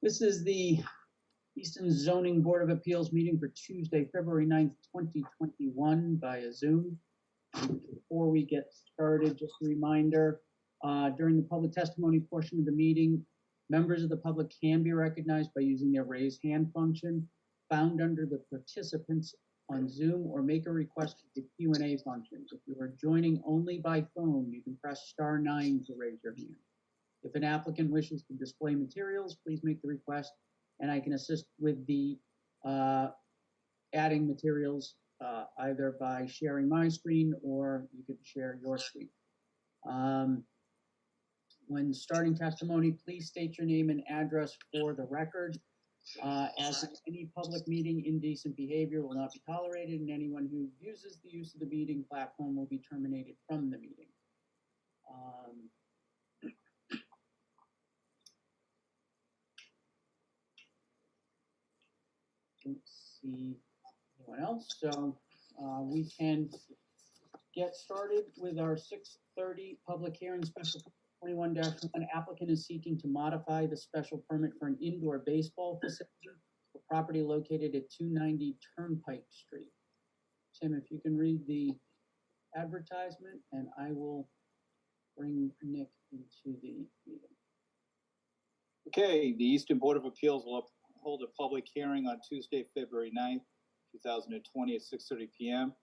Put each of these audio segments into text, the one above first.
This is the Easton Zoning Board of Appeals meeting for Tuesday, February 9th, 2021 via Zoom. Before we get started, just a reminder, during the public testimony portion of the meeting, members of the public can be recognized by using their raise hand function found under the participants on Zoom, or make a request to the Q&A function. If you are joining only by phone, you can press *9 to raise your hand. If an applicant wishes to display materials, please make the request, and I can assist with the adding materials either by sharing my screen or you can share your screen. When starting testimony, please state your name and address for the record. As in any public meeting, indecent behavior will not be tolerated, and anyone who uses the use of the meeting platform will be terminated from the meeting. Don't see anyone else, so we can get started with our 6:30 public hearing. Special 21-1 applicant is seeking to modify the special permit for an indoor baseball facility for property located at 290 Turnpike Street. Tim, if you can read the advertisement, and I will bring Nick into the meeting. Okay, the Easton Board of Appeals will hold a public hearing on Tuesday, February 9th, 2020 at 6:30 p.m.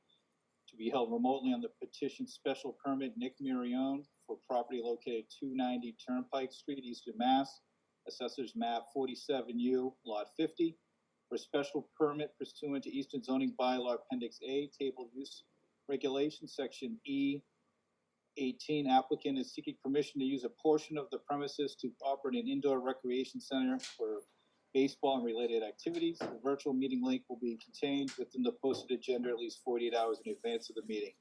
to be held remotely on the petition special permit Nick Marione for property located at 290 Turnpike Street, Easton, Mass. Assessors map 47U, lot 50, for special permit pursuant to Easton zoning bylaw appendix A, table use regulation, section E18. Applicant is seeking permission to use a portion of the premises to operate an indoor recreation center for baseball and related activities. The virtual meeting link will be contained within the posted agenda at least 48 hours in advance of the meeting.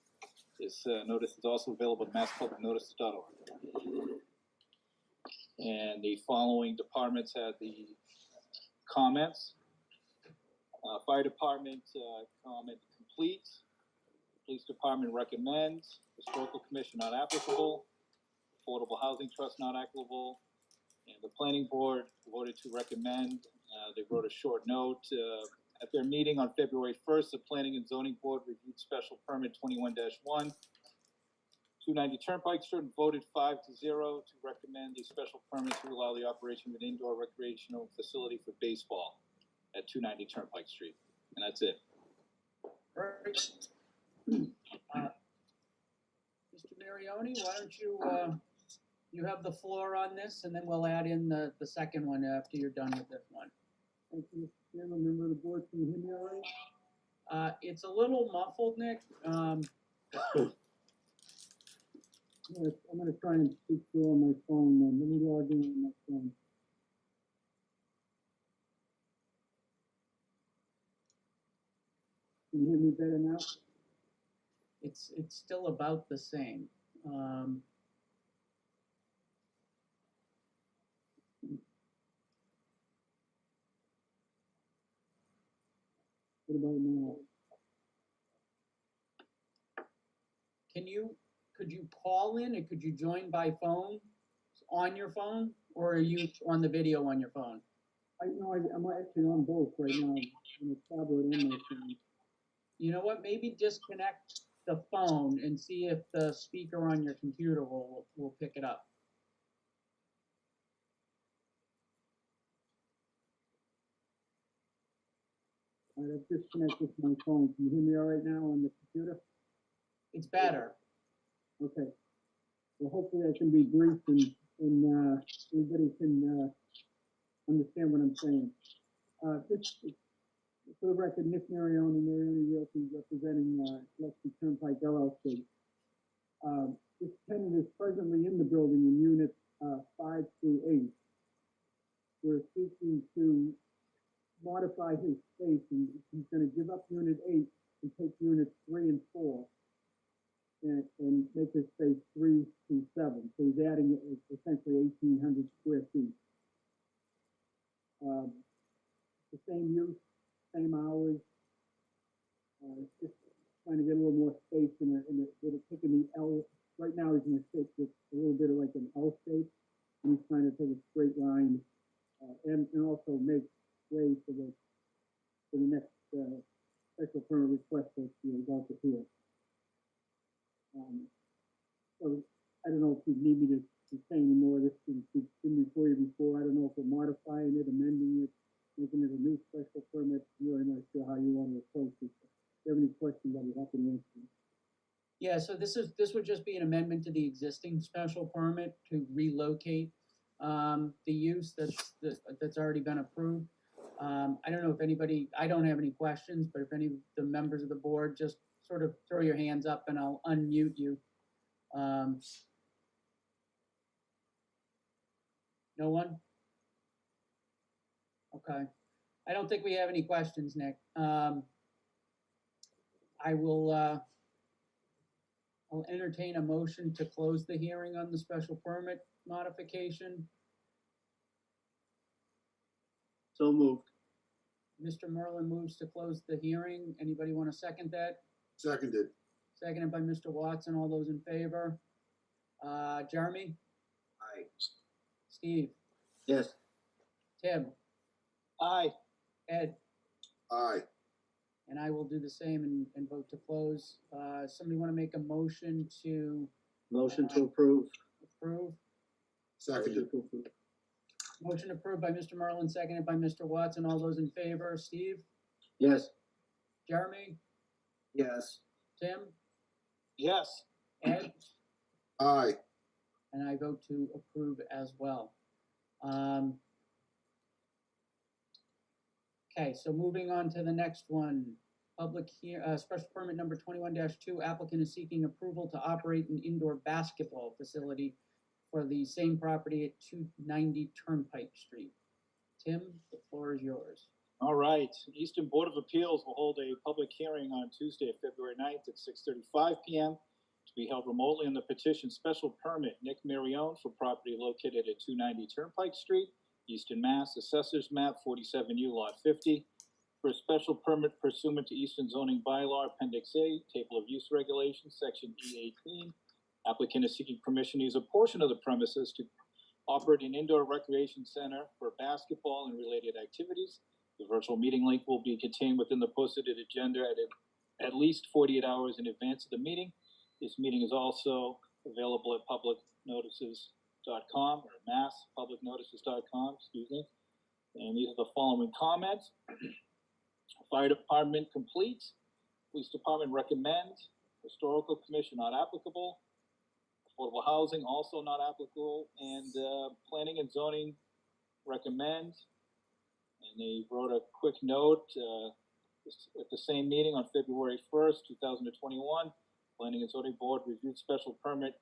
This notice is also available at masspublicnotice.org. And the following departments had the comments. Fire department comment complete. Police department recommends. Historical commission not applicable. Affordable housing trust not applicable. And the planning board voted to recommend. They wrote a short note. At their meeting on February 1st, the Planning and Zoning Board reviewed special permit 21-1, 290 Turnpike Street, and voted 5-0 to recommend the special permit to allow the operation of an indoor recreational facility for baseball at 290 Turnpike Street. And that's it. Right. Mr. Marione, why don't you, you have the floor on this, and then we'll add in the second one after you're done with this one. Thank you, Mr. Chairman. Member of the board, can you hear me all right? It's a little muffled, Nick. I'm gonna try and speak through on my phone then. Let me log in on my phone. Can you hear me better now? It's still about the same. What about now? Could you call in, and could you join by phone on your phone, or are you on the video on your phone? I'm actually on both right now, on the tablet and my phone. You know what? Maybe disconnect the phone and see if the speaker on your computer will pick it up. All right, I've disconnected my phone. Can you hear me all right now on the computer? It's better. Okay. Well, hopefully I can be brief and everybody can understand what I'm saying. This, for the record, Nick Marione and Marione Realty representing Lexington Turnpike LLC. This tenant is presently in the building in units 5 through 8. We're seeking to modify his space, and he's going to give up unit 8 and take units 3 and 4 and make his space 3 through 7. So he's adding essentially 1,800 square feet. The same use, same hours. Just trying to get a little more space in it'll take in the L. Right now he's in a shape that's a little bit of like an L shape, and he's trying to take a straight line and also make way for the next special permit request that you're about to hear. So I don't know if you need me to say any more. This has been before you before. I don't know if we're modifying it, amending it, making it a new special permit. I'm really not sure how you want to approach it. If you have any questions, I'll be happy to answer them. Yeah, so this would just be an amendment to the existing special permit to relocate the use that's already been approved. I don't know if anybody, I don't have any questions, but if any of the members of the board, just sort of throw your hands up and I'll unmute you. No one? Okay. I don't think we have any questions, Nick. I will, I'll entertain a motion to close the hearing on the special permit modification. So moved. Mr. Merlin moves to close the hearing. Anybody want to second that? Seconded. Seconded by Mr. Watson. All those in favor? Jeremy? Aye. Steve? Yes. Tim? Aye. Ed? Aye. And I will do the same and vote to close. Somebody want to make a motion to Motion to approve. approve? Seconded. Motion approved by Mr. Merlin, seconded by Mr. Watson. All those in favor? Steve? Yes. Jeremy? Yes. Tim? Yes. Ed? Aye. And I vote to approve as well. Okay, so moving on to the next one. Special permit number 21-2, applicant is seeking approval to operate an indoor basketball facility for the same property at 290 Turnpike Street. Tim, the floor is yours. All right. Easton Board of Appeals will hold a public hearing on Tuesday, February 9th at 6:35 p.m. to be held remotely on the petition special permit Nick Marione for property located at 290 Turnpike Street, Easton, Mass. Assessors map 47U lot 50 for a special permit pursuant to Easton zoning bylaw Appendix A, Table of Use Regulations, Section E18. Applicant is seeking permission to use a portion of the premises to operate an indoor recreation center for basketball and related activities. The virtual meeting link will be contained within the posted agenda at least 48 hours in advance of the meeting. This meeting is also available at publicnotices.com or masspublicnotices.com, excuse me. And these are the following comments. Fire department complete. Police department recommend. Historical commission not applicable. Affordable housing also not applicable. And planning and zoning recommend. And they wrote a quick note at the same meeting on February 1st, 2021. Planning and zoning board reviewed special permit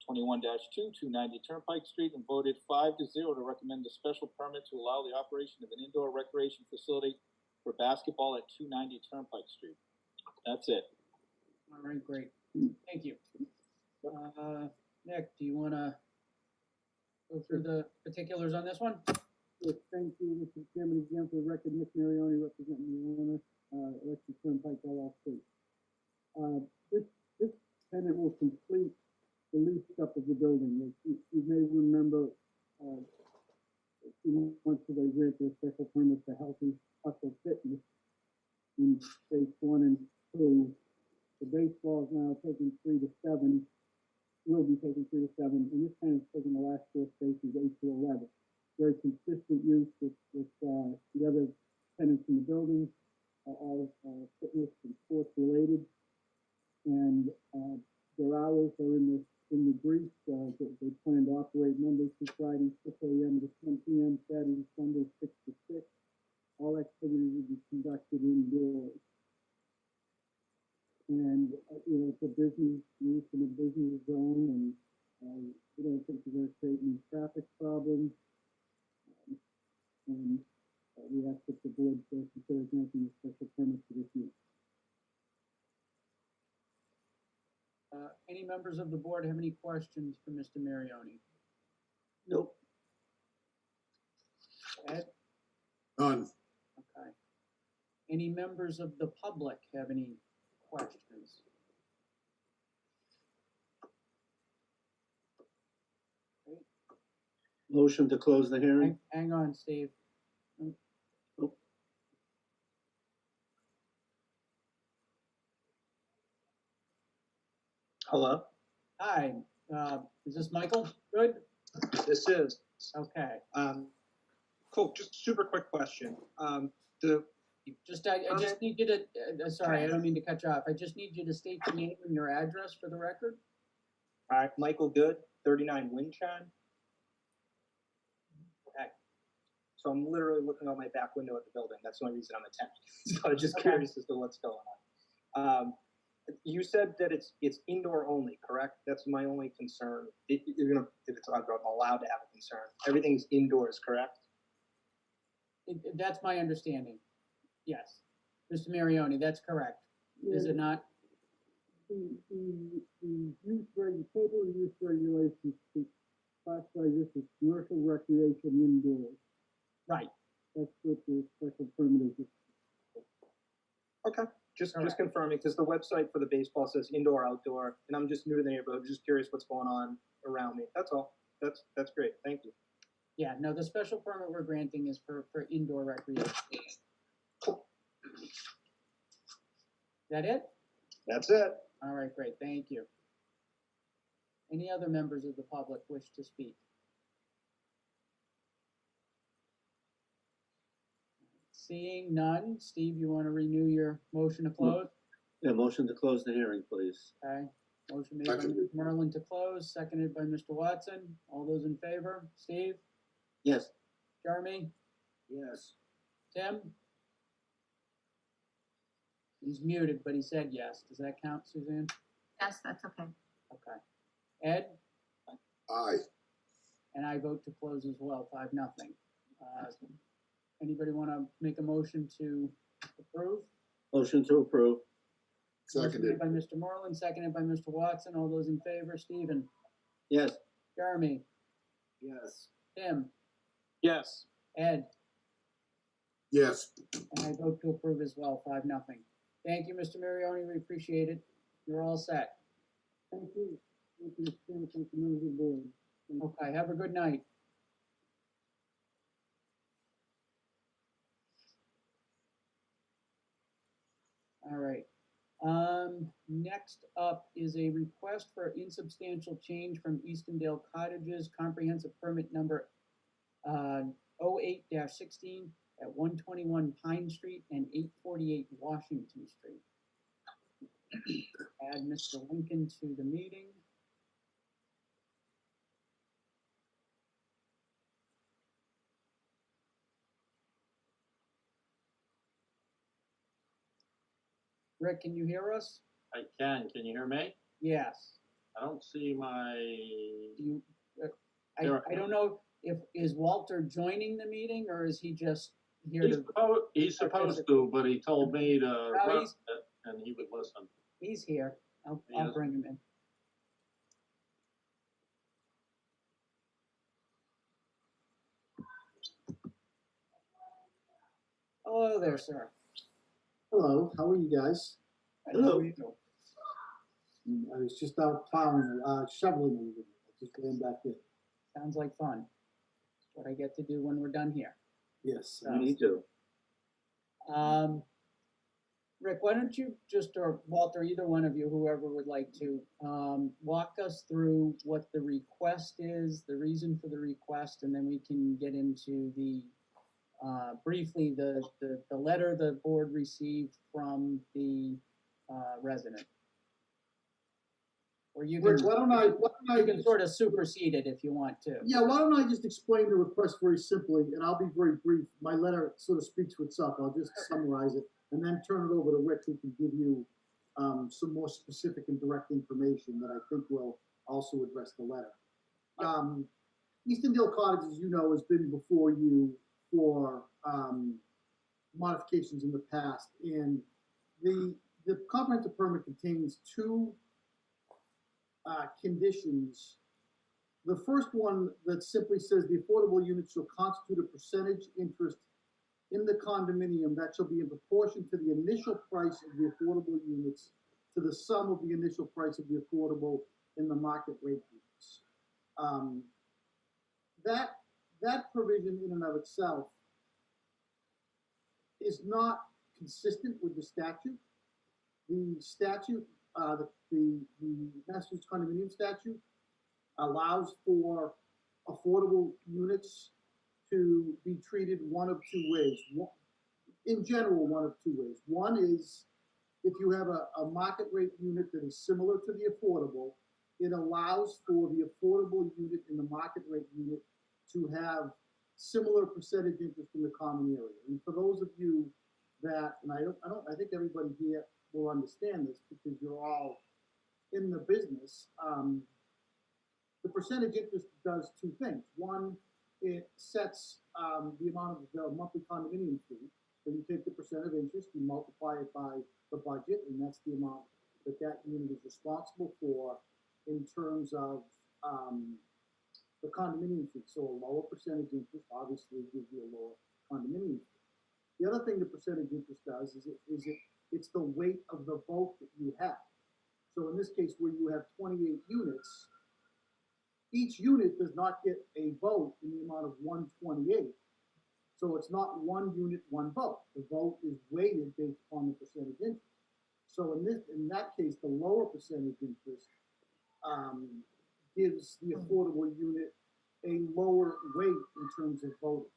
21-2, 290 Turnpike Street, and voted 5-0 to recommend the special permit to allow the operation of an indoor recreation facility for basketball at 290 Turnpike Street. That's it. All right, great. Thank you. Nick, do you want to go through the particulars on this one? Yes, thank you, Mr. Chairman. Again, for the record, Nick Marione representing the owner, Electric Turnpike LLC. This tenant will complete the lease up of the building. As you may remember, a few months ago, they granted a special permit for Healthy Hustle Fitness in phase 1 and 2. The baseball is now taking 3 to 7, will be taking 3 to 7, and this tenant's taking the last 4 spaces, 8 to 11. Very consistent use with the other tenants in the building, all fitness and sports related. And their hours are in the brief. They plan to operate Monday through Friday, 6 a.m. to 10 p.m., Saturday, Sunday, 6 to 6. All activities will be conducted indoors. And, it's a business use in a business zone, and we don't think we're going to create any traffic problems. And we ask that the board consider granting a special permit for this use. Any members of the board have any questions for Mr. Marione? Nope. Ed? None. Okay. Any members of the public have any questions? Motion to close the hearing? Hang on, Steve. Hello, Hi, is this Michael? Good? this is, Okay. cool, just super quick question. I just need you to, sorry, I don't mean to cut you off. I just need you to state your name and your address for the record. Alright, Michael Good, 39 Windchime. Okay. So I'm literally looking out my back window at the building, that's the only reason I'm attending. So I'm just Okay. curious as to what's going on. You said that it's indoor only, correct? That's my only concern. If I'm allowed to have a concern. Everything's indoors, correct? That's my understanding. Yes. Mr. Marioni, that's correct. Is it not? The total use regulations classify this as commercial recreation indoors. Right. That's what the special permit is. Okay. Just Correct. confirming, because the website for the baseball says indoor, outdoor, and I'm just new to the neighborhood. I'm just curious what's going on around me. That's all. That's great. Thank you. Yeah, no, the special permit we're granting is for indoor recreation. Cool. That it? That's it. All right, great, thank you. Any other members of the public wish to speak? Seeing none, Steve, you want to renew your motion to close? Yeah, motion to close the hearing, please. Okay, motion made by Second. Mr. Merlin to close, seconded by Mr. Watson. All those in favor? Steve? Yes. Jeremy? Yes. Tim? He's muted, but he said yes. Does that count, Suzanne? Yes, that's okay. Okay. Ed? Aye. And I vote to close as well, 5-0. Anybody want to make a motion to approve? Motion to approve. Motion Seconded. made by Mr. Merlin, seconded by Mr. Watson. All those in favor? Stephen? Yes. Jeremy? Yes. Tim? Yes. Ed? Yes. And I vote to approve as well, 5-0. Thank you, Mr. Marioni. We appreciate it. You're all set. Thank you. Thank you, Mr. Chairman, thank you, members of the board. Thank you. Okay, have a good night. All right. Next up is a request for insubstantial change from Eastondale Cottages, comprehensive permit number 08-16 at 121 Pine Street and 848 Washington Street. Add Mr. Lincoln to the meeting. Rick, can you hear us? I can. Can you hear me? Yes. I don't see my. You, There- I don't know if, is Walter joining the meeting or is he just here He's, to, he's supposed to, but he told me to run he's- it, and he would listen. he's here. I'll Yes. bring him in. Hello there, sir. Hello, how are you guys? Hello. I was just out plowing, shoveling a little bit. I just ran back in. Sounds like fun. That's what I get to do when we're done here. Yes. Me too. Rick, why don't you just, or Walter, either one of you, whoever would like to, walk us through what the request is, the reason for the request, and then we can get into the, briefly, the letter the board received from the resident. Or you Rick, can, why don't I you can sort of supersede it if you want to. Yeah, why don't I just explain the request very simply, and I'll be very brief. My letter sort of speaks for itself. I'll just summarize it and then turn it over to Rick, who can give you some more specific and direct information that I think will also address the letter. Eastondale Cottages, as you know, has been before you for modifications in the past, and the comprehensive permit contains two conditions. The first one that simply says the affordable unit shall constitute a percentage interest in the condominium that shall be in proportion to the initial price of the affordable units to the sum of the initial price of the affordable in the market rate units. That that provision in and of itself is not consistent with the statute. The statute, the Massachusetts condominium statute allows for affordable units to be treated one of two ways. In general, one of two ways. One is if you have a market rate unit that is similar to the affordable, it allows for the affordable unit and the market rate unit to have similar percentage interest in the common area. And for those of you that, and I think everybody here will understand this because you're all in the business, the percentage interest does two things. One, it sets the amount of the monthly condominium fee. So you take the percent of interest, you multiply it by the budget, and that's the amount that that unit is responsible for in terms of the condominium fee. So a lower percentage interest obviously gives you a lower condominium fee. The other thing the percentage interest does is it's the weight of the vote that you have. So in this case, where you have 28 units, each unit does not get a vote in the amount of 128. So it's not one unit, one vote. The vote is weighted based upon the percentage interest. So in that case, the lower percentage interest gives the affordable unit a lower weight in terms of voting.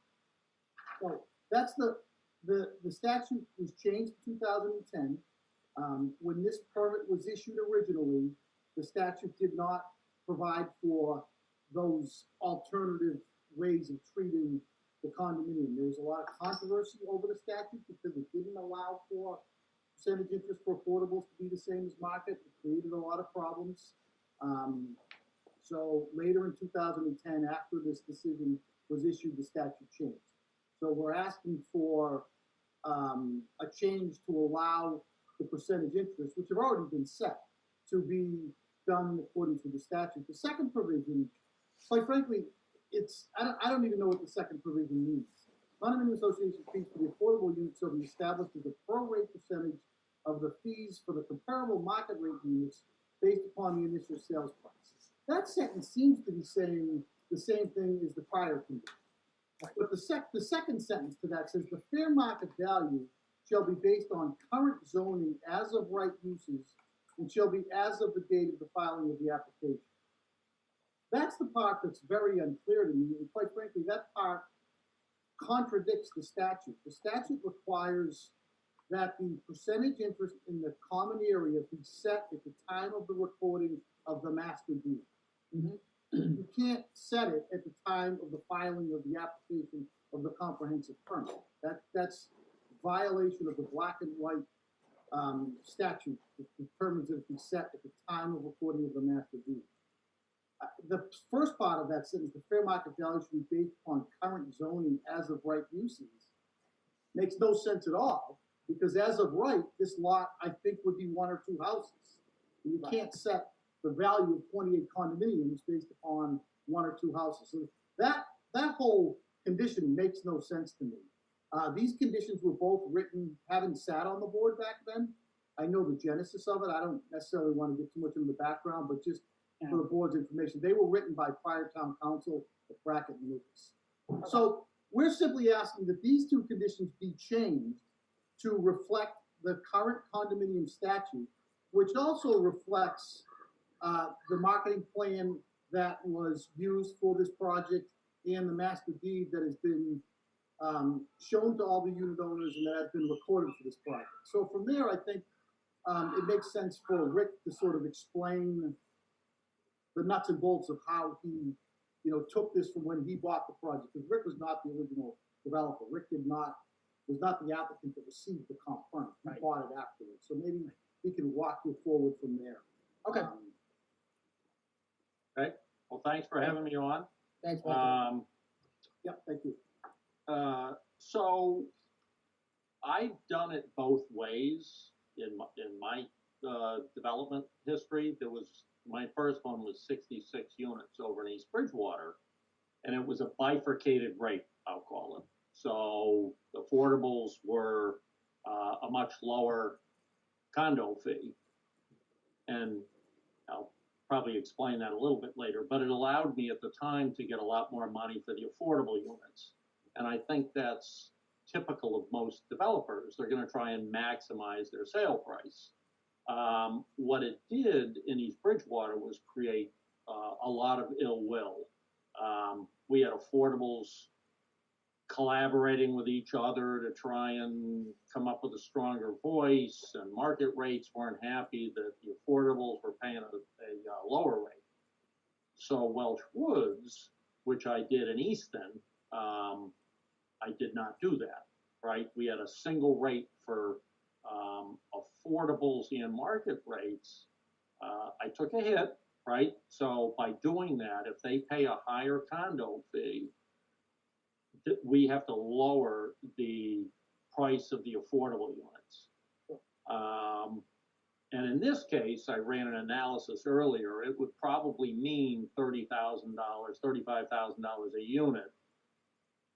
So that's the statute was changed in 2010. When this permit was issued originally, the statute did not provide for those alternative ways of treating the condominium. There was a lot of controversy over the statute because it didn't allow for percentage interest for affordables to be the same as market. It created a lot of problems. So later in 2010, after this decision was issued, the statute changed. So we're asking for a change to allow the percentage interest, which have already been set, to be done according to the statute. The second provision, quite frankly, I don't even know what the second provision means. Condominium association fees for the affordable units shall be established as a pro-rate percentage of the fees for the comparable market rate units based upon the initial sales price. That sentence seems to be saying the same thing as the prior condition. But the second sentence to that says the fair market value shall be based on current zoning as of right uses and shall be as of the date of the filing of the application. That's the part that's very unclear to me, and quite frankly, that part contradicts the statute. The statute requires that the percentage interest in the common area be set at the time of the recording of the master deed. Mhm. You can't set it at the time of the filing of the application of the comprehensive permit. That's violation of the black and white statute that determines that it be set at the time of recording of the master deed. The first part of that sentence, the fair market value should be based upon current zoning as of right uses, makes no sense at all, because as of right, this lot, I think, would be one or two houses. And you can't set the value of 28 condominiums based upon one or two houses. So that whole condition makes no sense to me. These conditions were both written, having sat on the board back then. I know the genesis of it. I don't necessarily want to get too much into the background, but just for the board's information, they were written by prior town council at Brackett and Lucas. So we're simply asking that these two conditions be changed to reflect the current condominium statute, which also reflects the marketing plan that was used for this project and the master deed that has been shown to all the unit owners and that has been recorded for this project. So from there, I think it makes sense for Rick to sort of explain the nuts and bolts of how he, took this from when he bought the project. Because Rick was not the original developer. Rick was not the applicant that received the comp permit. He bought it afterwards. So maybe he can walk you forward from there. Okay. Okay, well, thanks for having me on. Thanks, Michael. Yep, thank you. So I've done it both ways in my development history. My first one was 66 units over in East Bridgewater, and it was a bifurcated rate, I'll call it. So affordables were a much lower condo fee, and probably explain that a little bit later, but it allowed me at the time to get a lot more money for the affordable units. And I think that's typical of most developers. They're going to try and maximize their sale price. What it did in East Bridgewater was create a lot of ill will. We had affordables collaborating with each other to try and come up with a stronger voice, and market rates weren't happy that the affordables were paying a lower rate. So Welch Woods, which I did in Easton, I did not do that, right? We had a single rate for affordables and market rates. I took a hit, right? So by doing that, if they pay a higher condo fee, we have to lower the price of the affordable units. And in this case, I ran an analysis earlier. It would probably mean $30,000, $35,000 a unit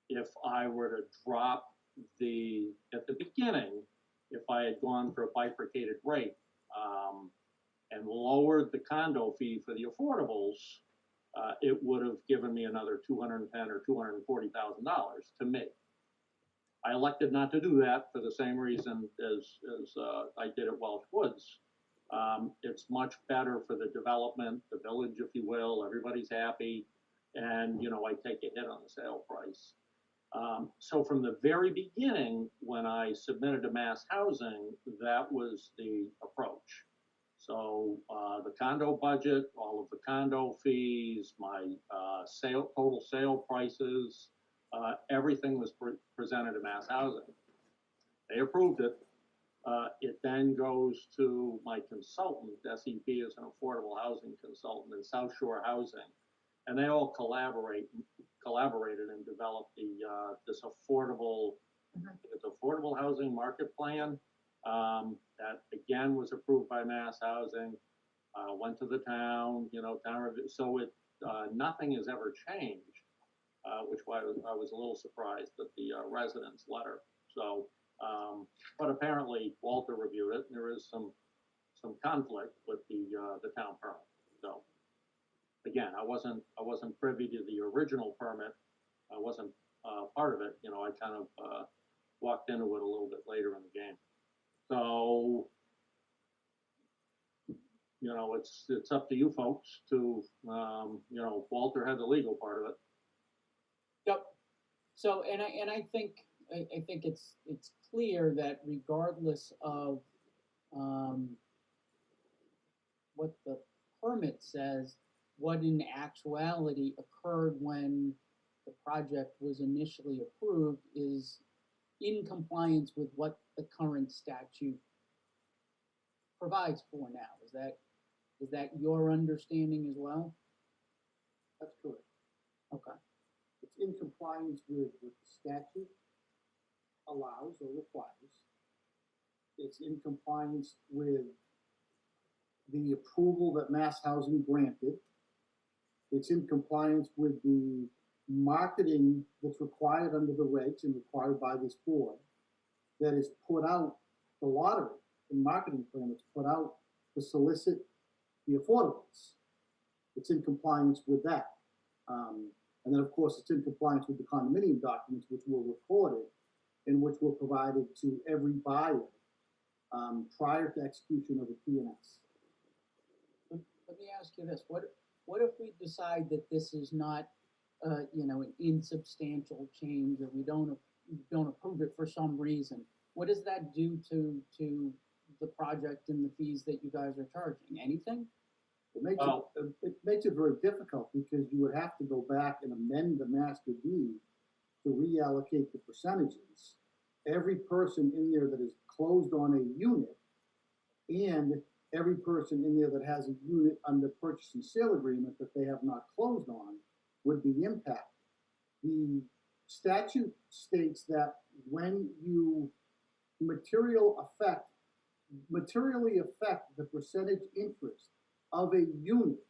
if I were to drop at the beginning, if I had gone for a bifurcated rate and lowered the condo fee for the affordables, it would have given me another $210,000 or $240,000 to me. I elected not to do that for the same reason as I did at Welch Woods. It's much better for the development, the village, if you will. Everybody's happy, and I take a hit on the sale price. So from the very beginning, when I submitted to Mass Housing, that was the approach. So the condo budget, all of the condo fees, my total sale prices, everything was presented to Mass Housing. They approved it. It then goes to my consultant. SEP is an affordable housing consultant in South Shore Housing, and they all collaborated and developed this affordable housing market plan. That again was approved by Mass Housing, went to the town, town review. So nothing has ever changed, which why I was a little surprised at the residents' letter. So, but apparently Walter reviewed it, and there is some conflict with the town permit. So, again, I wasn't privy to the original permit. I wasn't part of it. I kind of walked into it a little bit later in the game. So, it's up to you folks to, Walter had the legal part of it. Yep. So, and I think it's clear that regardless of what the permit says, what in actuality occurred when the project was initially approved is in compliance with what the current statute provides for now. Is that your understanding as well? That's correct. Okay. It's in compliance with what the statute allows or requires. It's in compliance with the approval that Mass Housing granted. It's in compliance with the marketing that's required under the regs and required by this board that is put out, the lottery, the marketing plan that's put out to solicit the affordables. It's in compliance with that. And then, of course, it's in compliance with the condominium documents, which were recorded and which were provided to every buyer prior to execution of the P&S. Let me ask you this: what if we decide that this is not, an insubstantial change, or we don't approve it for some reason? What does that do to the project and the fees that you guys are charging? Anything? It makes it very difficult because you would have to go back and amend the master deed to reallocate the percentages. Every person in there that is closed on a unit and every person in there that has a unit under purchase and sale agreement that they have not closed on would be impacted. The statute states that when you materially affect the percentage interest of a unit,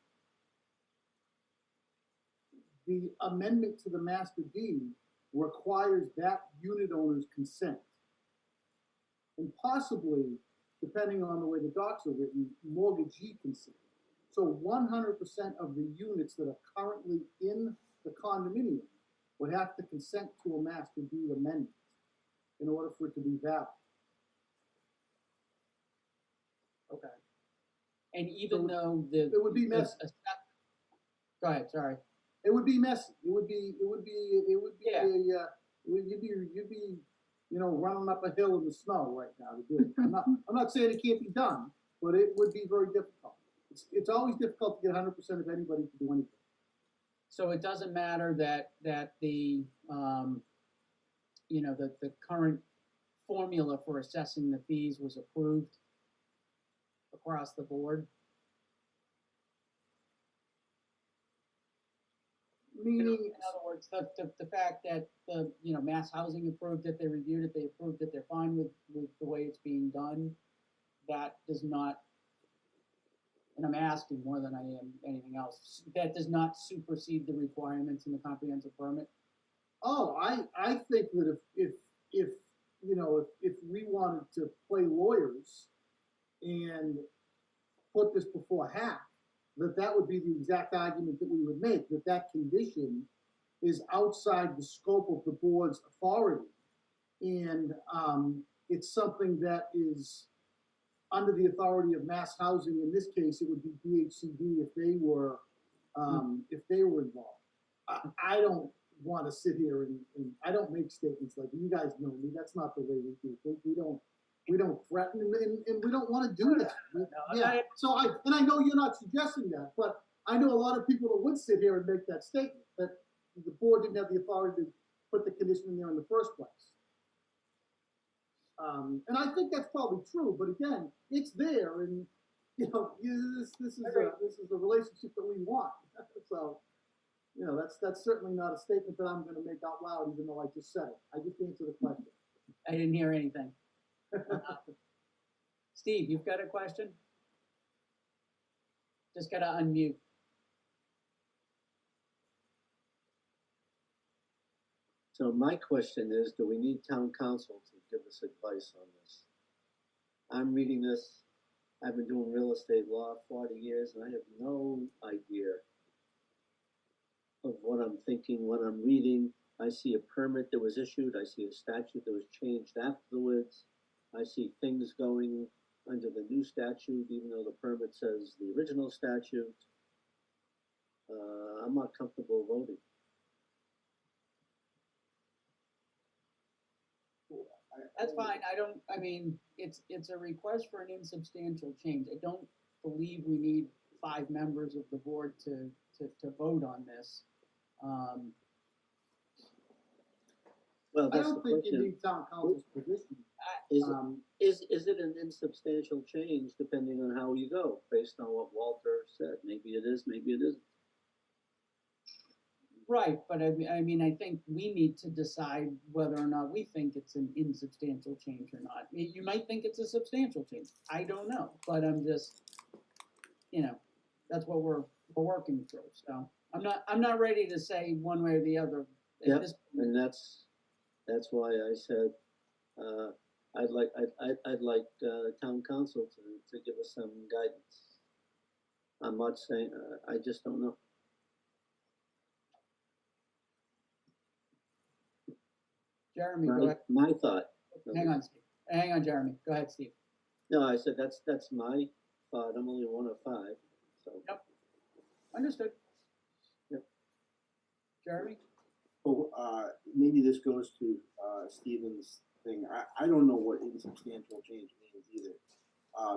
the amendment to the master deed requires that unit owner's consent. And possibly, depending on the way the docs are written, mortgagee consent. So 100% of the units that are currently in the condominium would have to consent to a master deed amendment in order for it to be valid. Okay. And even though the. It would be the messy. Go ahead, sorry. It would be messy. You'd be, you know, running up a hill in the snow right now to do it. I'm not saying it can't be done, but it would be very difficult. It's always difficult to get 100% of anybody to do anything. So it doesn't matter that the, you know, the current formula for assessing the fees was approved across the board? Meaning, In other words, the fact that the, you know, Mass Housing approved it, they reviewed it, they approved it, they're fine with the way it's being done, that does not, and I'm asking more than I am anything else, that does not supersede the requirements in the comprehensive permit? oh, I think that if you know, if we wanted to play lawyers and put this before HAC, that would be the exact argument that we would make, that condition is outside the scope of the board's authority. And it's something that is under the authority of Mass Housing. In this case, it would be DHCD if they were involved. I don't want to sit here and I don't make statements like, you guys know me, that's not the way we do things. We don't threaten and we don't want to do that. Yeah. So I know you're not suggesting that, but I know a lot of people that would sit here and make that statement, that the board didn't have the authority to put the condition in there in the first place. And I think that's probably true, but again, it's there, and you know, this is a relationship that we want. So, you know, that's certainly not a statement that I'm going to make out loud, even though I just said it. I just answered the question. I didn't hear anything. Steve, you've got a question? Just gotta unmute. So my question is, do we need town council to give us advice on this? I'm reading this, I've been doing real estate law 40 years, and I have no idea of what I'm thinking, what I'm reading. I see a permit that was issued, I see a statute that was changed afterwards. I see things going under the new statute, even though the permit says the original statute. I'm not comfortable voting. That's fine. I mean, it's a request for an insubstantial change. I don't believe we need 5 members of the board to vote on this. Well, I that's don't the think you question. need town council's position. Is it an insubstantial change depending on how you go, based on what Walter said? Maybe it is, maybe it isn't. Right, but I mean, I think we need to decide whether or not we think it's an insubstantial change or not. You might think it's a substantial change. I don't know, but I'm just, you know, that's what we're working through. So I'm not ready to say one way or the other. Yep, and that's why I said I'd like town council to give us some guidance. I'm not saying I just don't know. Jeremy, go ahead. My thought. Hang on, Steve. Hang on, Jeremy. Go ahead, Steve. No, I said that's my thought. I'm only one of 5, so. Yep. Understood. Yep. Jeremy? Oh, maybe this goes to Stephen's thing. I don't know what insubstantial change means either.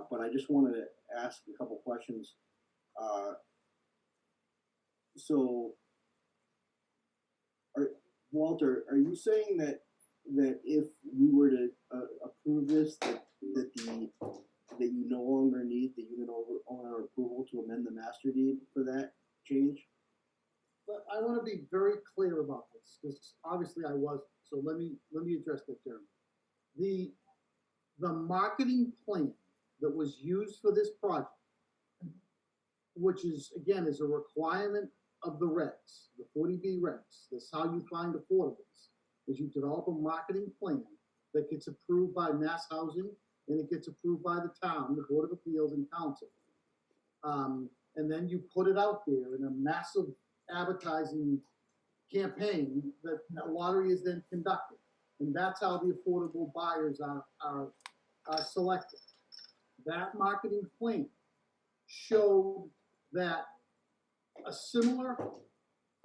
But I just wanted to ask a couple questions. So, Walter, are you saying that if we were to approve this, that you no longer need the unit owner approval to amend the master deed for that change? But I want to be very clear about this, because obviously I wasn't. So let me address that, Jeremy. The marketing plan that was used for this project, which is a requirement of the regs, the 40B regs. That's how you find affordables, is you develop a marketing plan that gets approved by Mass Housing and it gets approved by the town, the Board of Appeals and Council. and then you put it out there in a massive advertising campaign that a lottery is then conducted. And that's how the affordable buyers are selected. That marketing plan showed that a similar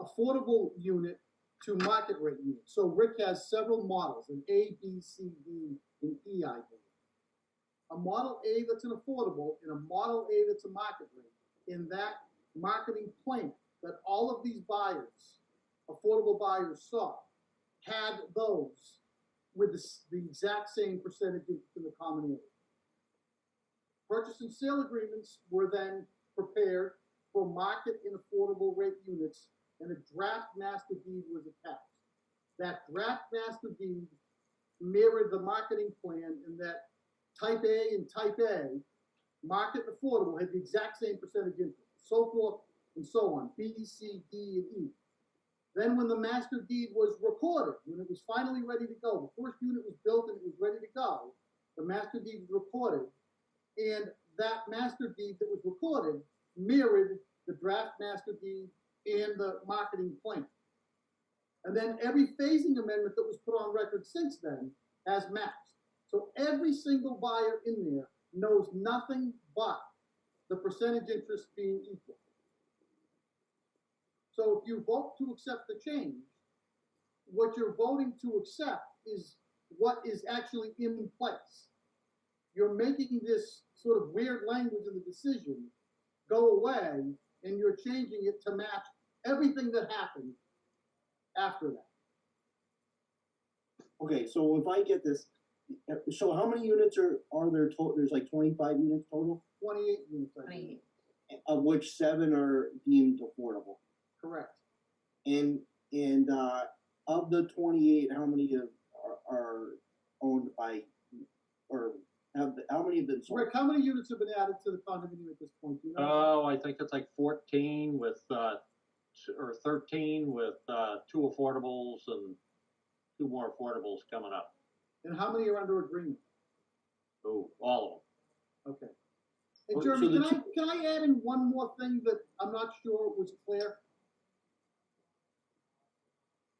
affordable unit to market rate unit. So Rick has several models, an A, B, C, D, and E, I believe. A model A that's an affordable and a model A that's a market rate. In that marketing plan that all of these buyers, affordable buyers saw, had those with the exact same percentage in the common area. Purchase and sale agreements were then prepared for market and affordable rate units, and a draft master deed was attached. That draft master deed mirrored the marketing plan in that type A and type A, market and affordable, had the exact same percentage interest, so forth and so on, B, C, D, and E. Then when the master deed was recorded, when it was finally ready to go, the first unit was built and it was ready to go, the master deed was recorded, and that master deed that was recorded mirrored the draft master deed and the marketing plan. And then every phasing amendment that was put on record since then has matched. So every single buyer in there knows nothing but the percentage interest being equal. So if you vote to accept the change, what you're voting to accept is what is actually in place. You're making this sort of weird language in the decision go away, and you're changing it to match everything that happened after that. Okay, so if I get this, so how many units are there total? There's like 25 units total, 28 units, I think. of which 7 are deemed affordable. Correct. And of the 28, how many are owned by, or how many have been sold? Rick, how many units have been added to the condominium at this point? Do you know? Oh, I think it's like 14 with, or 13 with 2 affordables and 2 more affordables coming up. And how many are under agreement? Oh, all of them. Okay. And Well, Jeremy, so can I add in one more thing that I'm not sure was clear?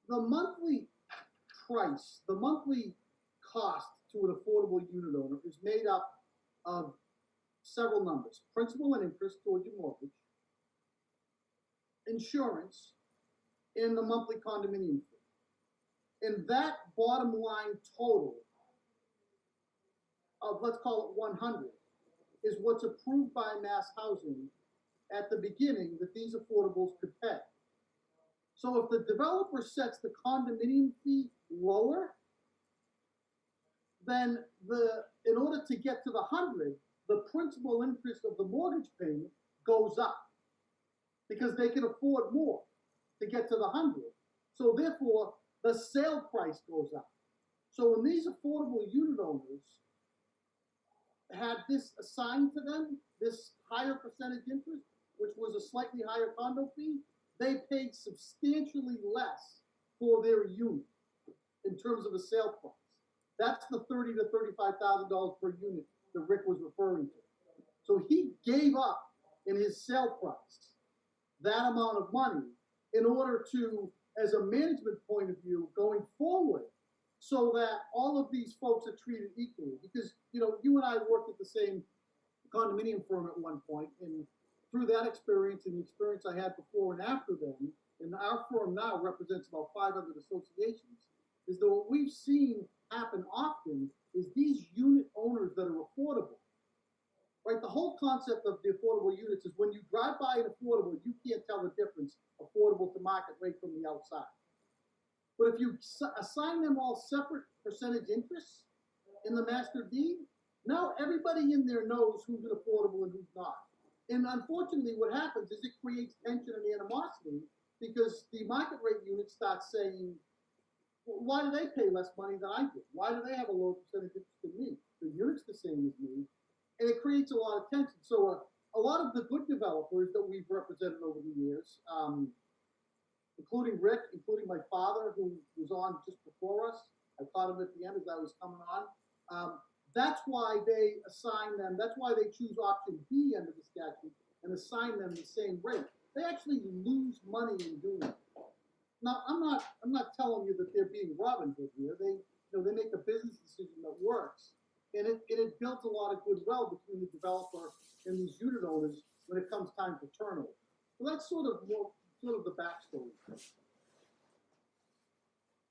The monthly price, the monthly cost to an affordable unit owner is made up of several numbers: principal and interest towards your mortgage, insurance, and the monthly condominium fee. And that bottom line total of, let's call it 100, is what's approved by Mass Housing at the beginning that these affordables could pay. So if the developer sets the condominium fee lower, then in order to get to the 100, the principal interest of the mortgage payment goes up because they can afford more to get to the 100. So therefore, the sale price goes up. So when these affordable unit owners had this assigned to them, this higher percentage interest, which was a slightly higher condo fee, they paid substantially less for their unit in terms of a sale price. That's the $30,000 to $35,000 per unit that Rick was referring to. So he gave up in his sale price that amount of money in order to, as a management point of view, going forward, so that all of these folks are treated equally. Because, you know, you and I worked at the same condominium firm at one point, and through that experience and the experience I had before and after them, and our firm now represents about 500 associations, is that what we've seen happen often is these unit owners that are affordable, right? The whole concept of the affordable units is when you drive by an affordable, you can't tell the difference affordable to market rate from the outside. But if you assign them all separate percentage interests in the master deed, now everybody in there knows who's an affordable and who's not. And unfortunately, what happens is it creates tension and animosity because the market rate unit starts saying, well, why do they pay less money than I do? Why do they have a lower percentage interest than me? The unit's the same as me. And it creates a lot of tension. So a lot of the good developers that we've represented over the years, including Rick, including my father, who was on just before us. I caught him at the end as I was coming on. That's why they assign them, that's why they choose option B under the statute, and assign them the same rate, they actually lose money in doing it. Now, I'm not telling you that they're being Robin Hood here. They make a business decision that works, and it built a lot of goodwill between the developer and these unit owners when it comes time for turnover. So that's sort of the backstory.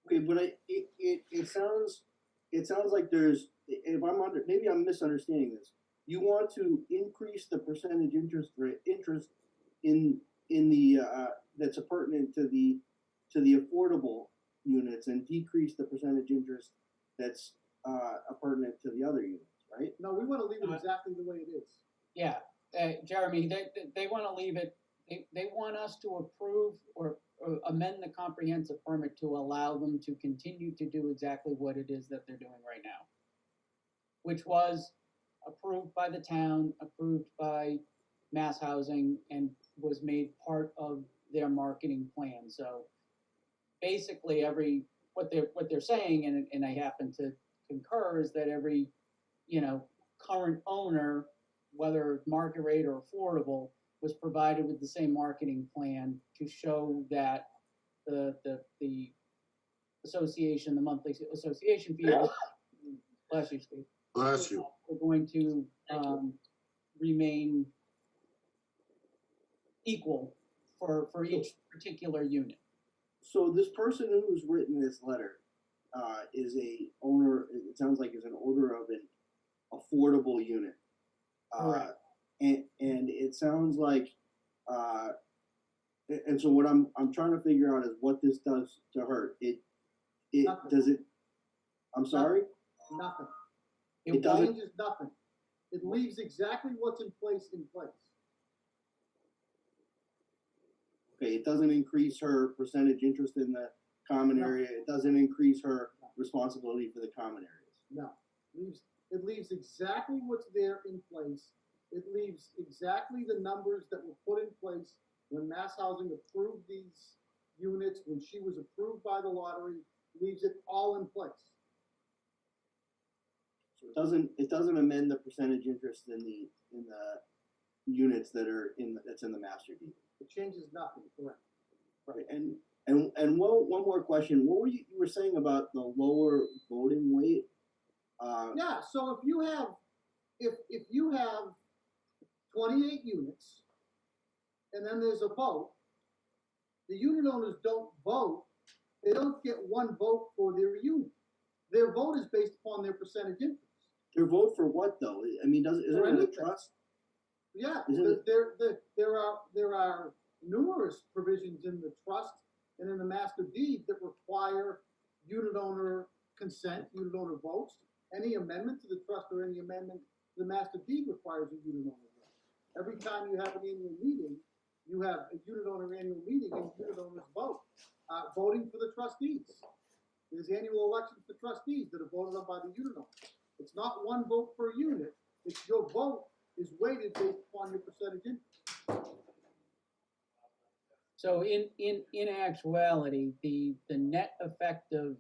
Okay, but it sounds like there's, if maybe I'm misunderstanding this. You want to increase the percentage interest in the that's pertinent to the affordable units and decrease the percentage interest that's pertinent to the other units, right? No, we want to leave it exactly the way it is. Yeah, Jeremy, they want to leave it, they want us to approve or amend the comprehensive permit to allow them to continue to do exactly what it is that they're doing right now, which was approved by the town, approved by Mass Housing, and was made part of their marketing plan. So basically what they're saying, and I happen to concur, is that every, current owner, whether market rate or affordable, was provided with the same marketing plan to show that the association, the monthly association fee, bless you, Steve. Bless you. We're going to remain equal for each particular unit. So this person who's written this letter is a owner. It sounds like is an owner of an affordable unit. Correct. And it sounds like, and so what I'm trying to figure out is what this does to her. Nothing. Does it? I'm sorry. Nothing. It doesn't. Changes nothing. It leaves exactly what's in place. Okay, it doesn't increase her percentage interest in the common area. It doesn't increase her responsibility for the common areas. No, it leaves exactly what's there in place. It leaves exactly the numbers that were put in place when Mass Housing approved these units, when she was approved by the lottery. Leaves it all in place. So it doesn't amend the percentage interest in the units that's in the master deed. It changes nothing, correct? Right, and one more question. What were you were saying about the lower voting weight? Yeah, so if you have 28 units, and then there's a vote, the unit owners don't vote. They don't get one vote for their unit. Their vote is based upon their percentage interest. Their vote for what though? I mean, isn't it a trust? Yeah, Isn't there are numerous provisions in the trust and in the master deed that require unit owner consent, unit owner votes. Any amendment to the trust or any amendment to the master deed requires a unit owner vote. Every time you have an annual meeting, you have a unit owner annual meeting and unit owners vote. Voting for the trustees. There's annual elections for trustees that are voted on by the unit owner. It's not one vote per unit. It's your vote is weighted based upon your percentage interest. So in actuality, the net effect of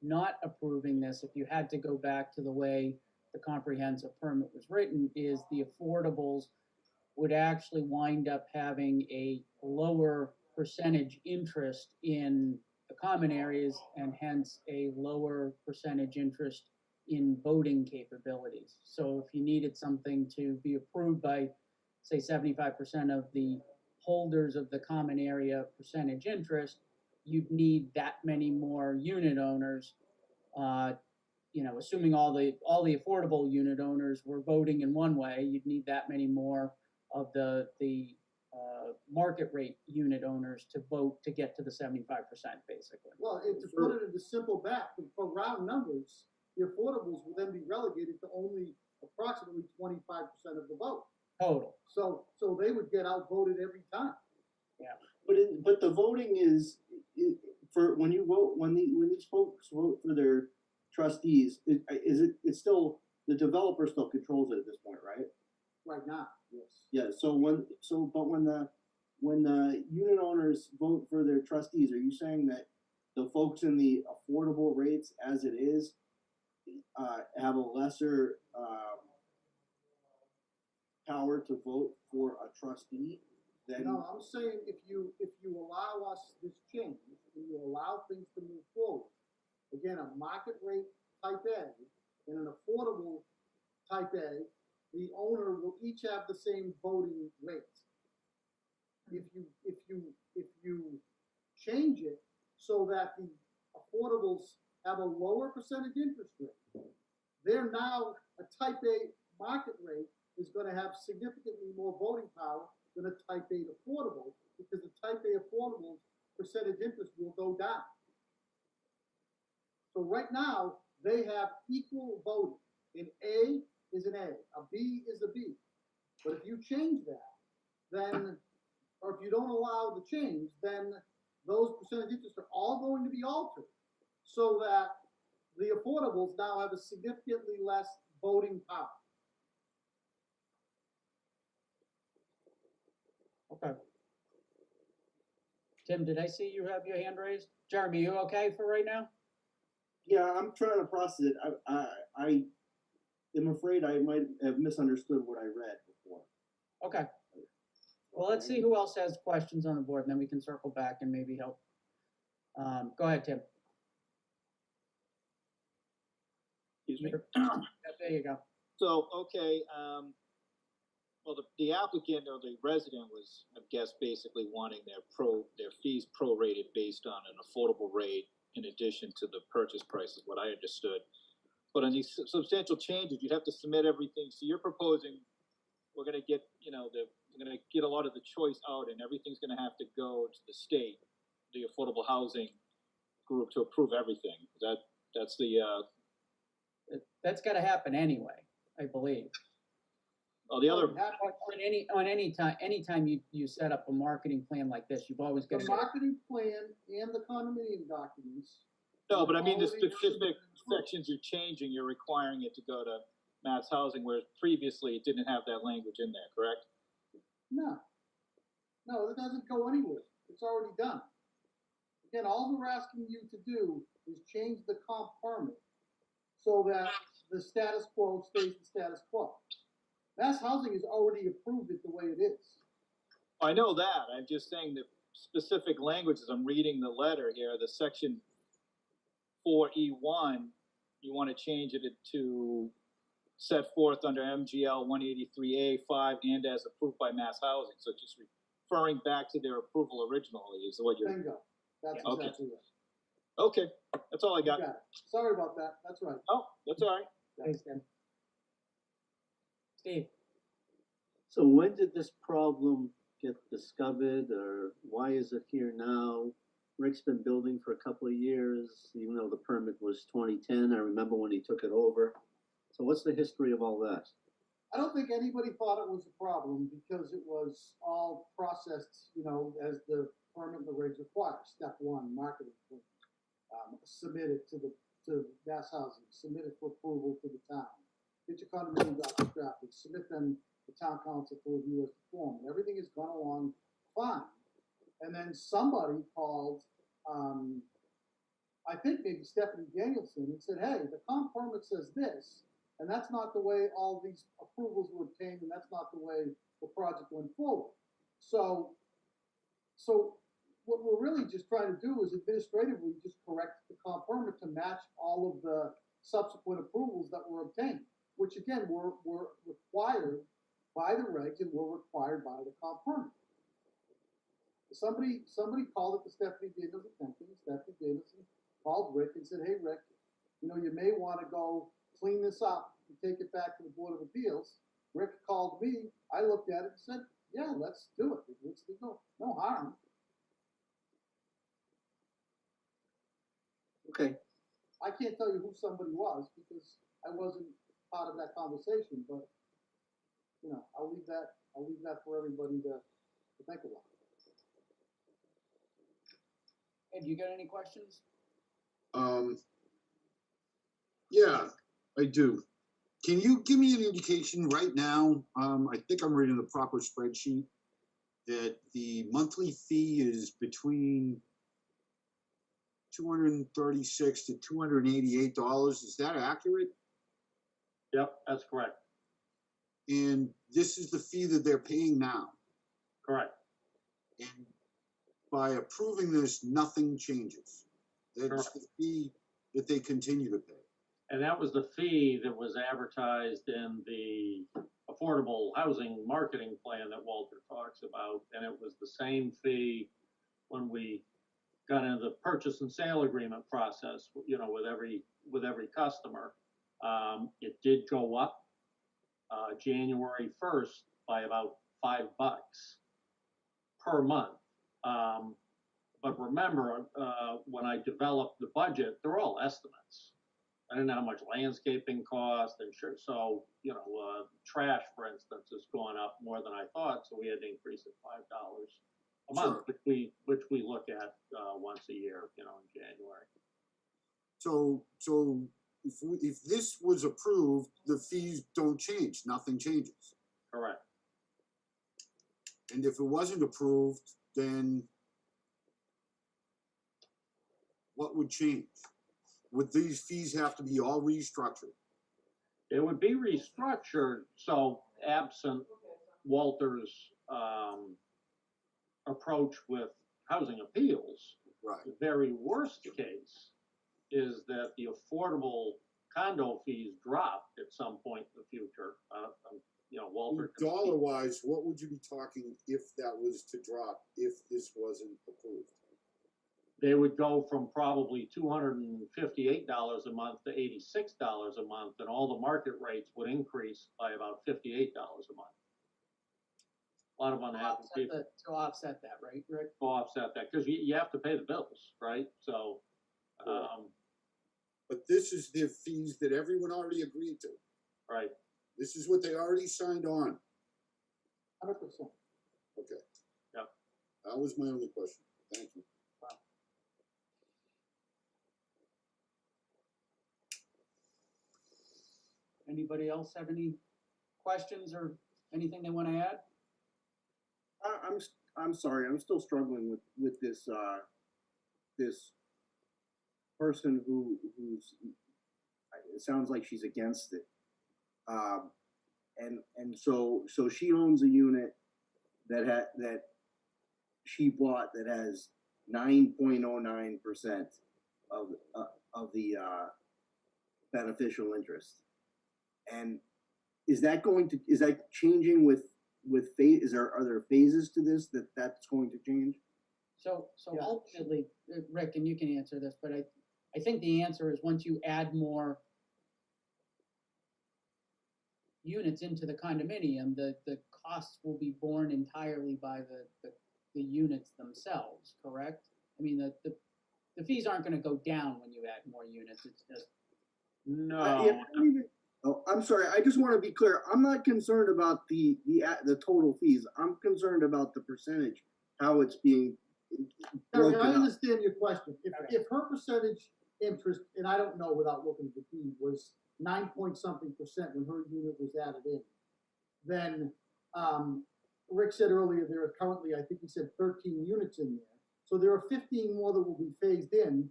not approving this, if you had to go back to the way the comprehensive permit was written, is the affordables would actually wind up having a lower percentage interest in the common areas and hence a lower percentage interest in voting capabilities. So if you needed something to be approved by, say, 75% of the holders of the common area percentage interest, you'd need that many more unit owners. Assuming all the affordable unit owners were voting in one way, you'd need that many more of the market rate unit owners to vote to get to the 75%, basically. Well, to put it into simple math, for round numbers, the affordables will then be relegated to only approximately 25% of the vote. Total. So they would get outvoted every time. Yeah. But the voting is for when you vote when these folks vote for their trustees. It's still the developer still controls it at this point, right? Right now, yes. Yeah. But when the unit owners vote for their trustees, are you saying that the folks in the affordable rates as it is have a lesser power to vote for a trustee, then No, I'm saying if you allow us this change and you allow things to move forward, again, a market rate type A and an affordable type A, the owner will each have the same voting rate. If you change it so that the affordables have a lower percentage interest rate, they're now a type A market rate is going to have significantly more voting power than a type A affordable, because the type A affordable percentage interest will go down. So right now, they have equal voting. An A is an A, a B is a B. But if you change that, then, or if you don't allow the change, then those percentage interests are all going to be altered so that the affordables now have a significantly less voting power. Okay. Tim, did I see you have your hand raised? Jeremy, you okay for right now? yeah, I'm trying to process it. I am afraid I might have misunderstood what I read before. Okay. Well, let's see who else has questions on the board, and then we can circle back and maybe help. Go ahead, Tim. Excuse me. There you go. So, okay, well, the applicant or the resident was, I guess, basically wanting their fees prorated based on an affordable rate in addition to the purchase price, is what I understood. But on these substantial changes, you'd have to submit everything. So you're proposing, we're gonna get, we're gonna get a lot of the choice out, and everything's gonna have to go to the state, the affordable housing group, to approve everything. That's the, That's got to happen anyway, I believe. the other, On anytime you set up a marketing plan like this, you've always got The to. marketing plan and the condominium documents. no, but I mean the already specific approved. sections you're changing, you're requiring it to go to mass housing, whereas previously it didn't have that language in there, correct? No, it doesn't go anywhere. It's already done. Again, all we're asking you to do is change the comp permit so that the status quo stays the status quo. Mass housing has already approved it the way it is. I know that. I'm just saying the specific languages. I'm reading the letter here, the section 4E1, you want to change it to set forth under MGL 183A5 and as approved by mass housing. So just referring back to their approval originally is what you're. Bingo. That's Yeah, okay. exactly it. Okay, that's all I You got. got it. Sorry about that. That's right. Oh, that's all right. Thanks, Tim. Steve, So when did this problem get discovered, or why is it here now? Rick's been building for a couple of years, even though the permit was 2010. I remember when he took it over. So what's the history of all that? I don't think anybody thought it was a problem because it was all processed, as the permit and the regs require. Step one, marketing plan. Submit it to mass housing, submit it for approval to the town. Get your condominium documents drafted, submit them to town council for review as to form. And everything has gone along fine. And then somebody called, I think maybe Stephanie Danielson, and said, hey, the comp permit says this, and that's not the way all these approvals were obtained, and that's not the way the project went forward. So what we're really just trying to do is administratively just correct the comp permit to match all of the subsequent approvals that were obtained, which again were required by the regs and were required by the comp permit. Somebody called it the Stephanie Danielson attention. Stephanie Danielson called Rick and said, hey Rick, you may want to go clean this up and take it back to the Board of Appeals. Rick called me, I looked at it and said, yeah, let's do it. There's no harm. Okay, I can't tell you who somebody was because I wasn't part of that conversation, but I'll leave that for everybody to think about. Ed, you got any questions? Yeah, I do. Can you give me an indication right now? I think I'm reading the proper spreadsheet that the monthly fee is between $236 to $288. Is that accurate? Yep, that's correct. and this is the fee that they're paying now. Correct. And by approving this, nothing changes. That's Correct. the fee that they continue to pay. And that was the fee that was advertised in the affordable housing marketing plan that Walter talks about. And it was the same fee when we got into the purchase and sale agreement process, you know, with every customer. It did go up January 1st by about $5 per month. But remember, when I developed the budget, they're all estimates. I didn't know how much landscaping cost and sure, so, you know, trash, for instance, has gone up more than I thought, so we had to increase it $5 a month, Sure. which we look at once a year, you know, in January. So if this was approved, the fees don't change, nothing changes. Correct. And if it wasn't approved, then what would change? Would these fees have to be all restructured? It would be restructured, so absent Walter's approach with housing appeals, Right. the very worst case is that the affordable condo fees drop at some point in the future. You know, Walter. Dollar wise, what would you be talking if that was to drop, if this wasn't approved? They would go from probably $258 a month to $86 a month, and all the market rates would increase by about $58 a month. A lot of unhappy people. To offset that, right, Rick? To offset that, because you have to pay the bills, right? So, But this is the fees that everyone already agreed to. right. This is what they already signed on. 100%. Okay. Yep. That was my only question. Thank you. Anybody else have any questions or anything they want to add? I'm sorry, I'm still struggling with this this person who's it sounds like she's against it. And so she owns a unit that she bought that has 9.09% of the beneficial interest. And is that changing with phase? Are there phases to this that's going to change? So Yeah. ultimately, Rick, and you can answer this, but I think the answer is once you add more units into the condominium, the costs will be borne entirely by the units themselves, correct? I mean, the fees aren't going to go down when you add more units. It's just No. Oh, I'm sorry. I just want to be clear. I'm not concerned about the total fees. I'm concerned about the percentage, how it's being Terry, broken I up. understand your question. If her percentage interest, and I don't know without looking at the deed, was 9-point-something% when her unit was added in, then Rick said earlier there are currently, I think he said 13 units in there. So there are 15 more that will be phased in.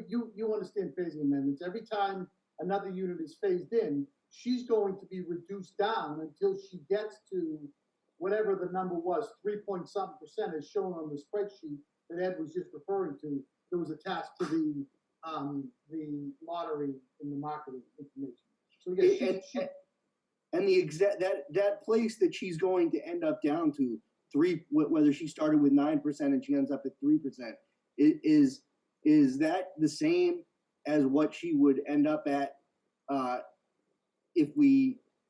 You understand phasing amendments. Every time another unit is phased in, she's going to be reduced down until she gets to whatever the number was, 3-point-something% as shown on the spreadsheet that Ed was just referring to, that was attached to the lottery and the marketing information. So again, And the exact that place that she's going to end up down to whether she started with 9% and she ends up at 3%, is that the same as what she would end up at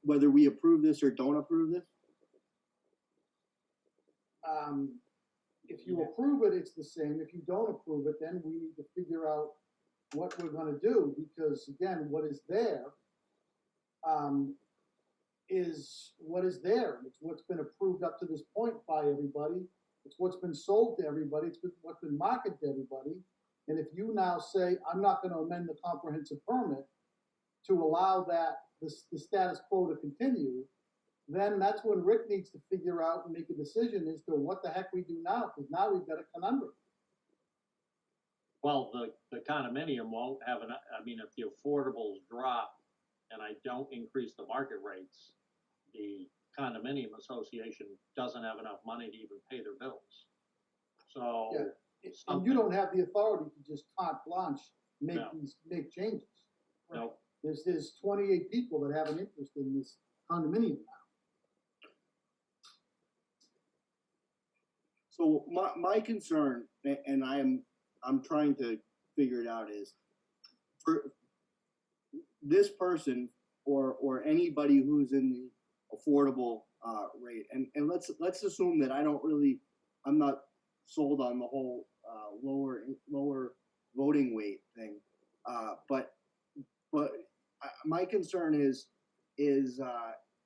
whether we approve this or don't approve this? if you approve it, it's the same. If you don't approve it, then we need to figure out what we're gonna do, because again, what is there is what is there. It's what's been approved up to this point by everybody. It's what's been sold to everybody. It's what's been marketed to everybody. And if you now say, I'm not gonna amend the comprehensive permit to allow the status quo to continue, then that's when Rick needs to figure out and make a decision as to what the heck we do now, because now we've got a conundrum. Well, the condominium won't have if the affordables drop and I don't increase the market rates, the condominium association doesn't have enough money to even pay their bills. So. Yeah. And something- you don't have the authority to just carte blanche, No. make changes. No, There's 28 people that have an interest in this condominium now. So my concern, and I'm trying to figure it out, is for this person or anybody who's in the affordable rate, and let's assume that I'm not sold on the whole lower voting weight thing, but my concern is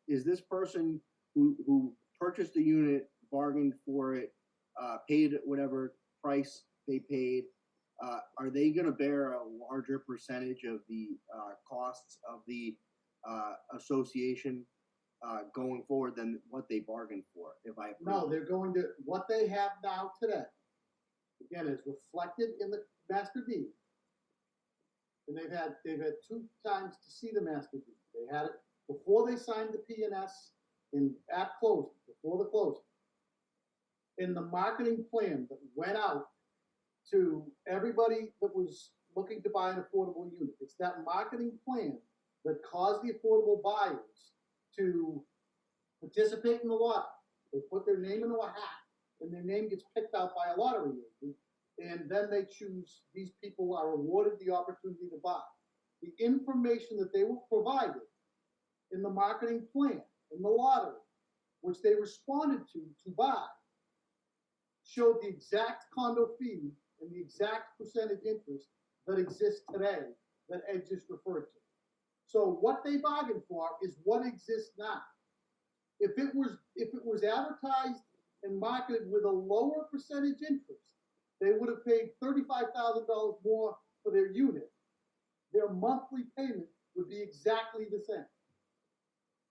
this person who purchased a unit, bargained for it, paid whatever price they paid, are they going to bear a larger percentage of the costs of the association going forward than what they bargained for? If I No, they're going to, what they have now today, again, is reflected in the master deed. And they've had 2 times to see the master deed. They had it before they signed the P&S and at closing, before the closing. In the marketing plan that went out to everybody that was looking to buy an affordable unit. It's that marketing plan that caused the affordable buyers to participate in the lottery. They put their name into a hat, and their name gets picked out by a lottery agent, and then they choose, these people are awarded the opportunity to buy. The information that they were provided in the marketing plan, in the lottery, which they responded to buy, showed the exact condo fee and the exact percentage interest that exists today that Ed just referred to. So what they bargained for is what exists now. If it was advertised and marketed with a lower percentage interest, they would have paid $35,000 more for their unit. Their monthly payment would be exactly the same.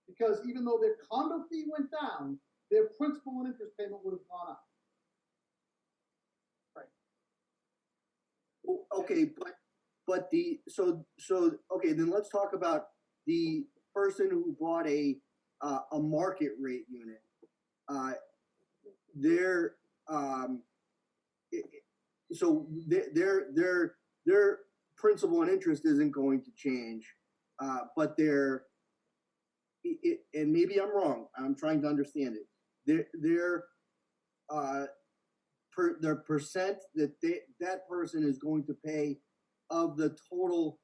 Because even though their condo fee went down, their principal and interest payment would have gone up. Okay, but okay, then let's talk about the person who bought a market rate unit. Their principal and interest isn't going to change, but and maybe I'm wrong. I'm trying to understand it. The percent that person is going to pay of the total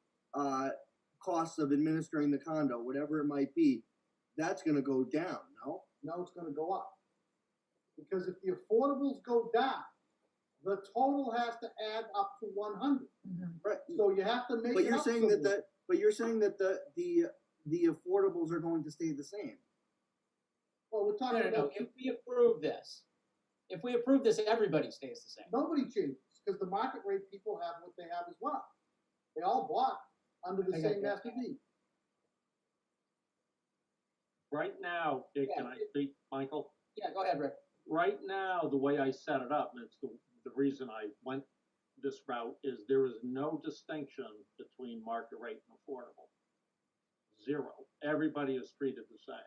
costs of administering the condo, whatever it might be, that's going to go down. No, it's going to go up. Because if the affordables go down, the total has to add up to 100. Right. So you have to make. But you're saying that the affordables are going to stay the same. Well, we're talking about. If we approve this, everybody stays the same. Nobody changes because the market rate people have what they have as well. They all bought under the same master deed. right now, can I speak, Michael? Yeah, go ahead, Rick. Right now, the way I set it up, and it's the reason I went this route, is there is no distinction between market rate and affordable. Zero. Everybody is treated the same.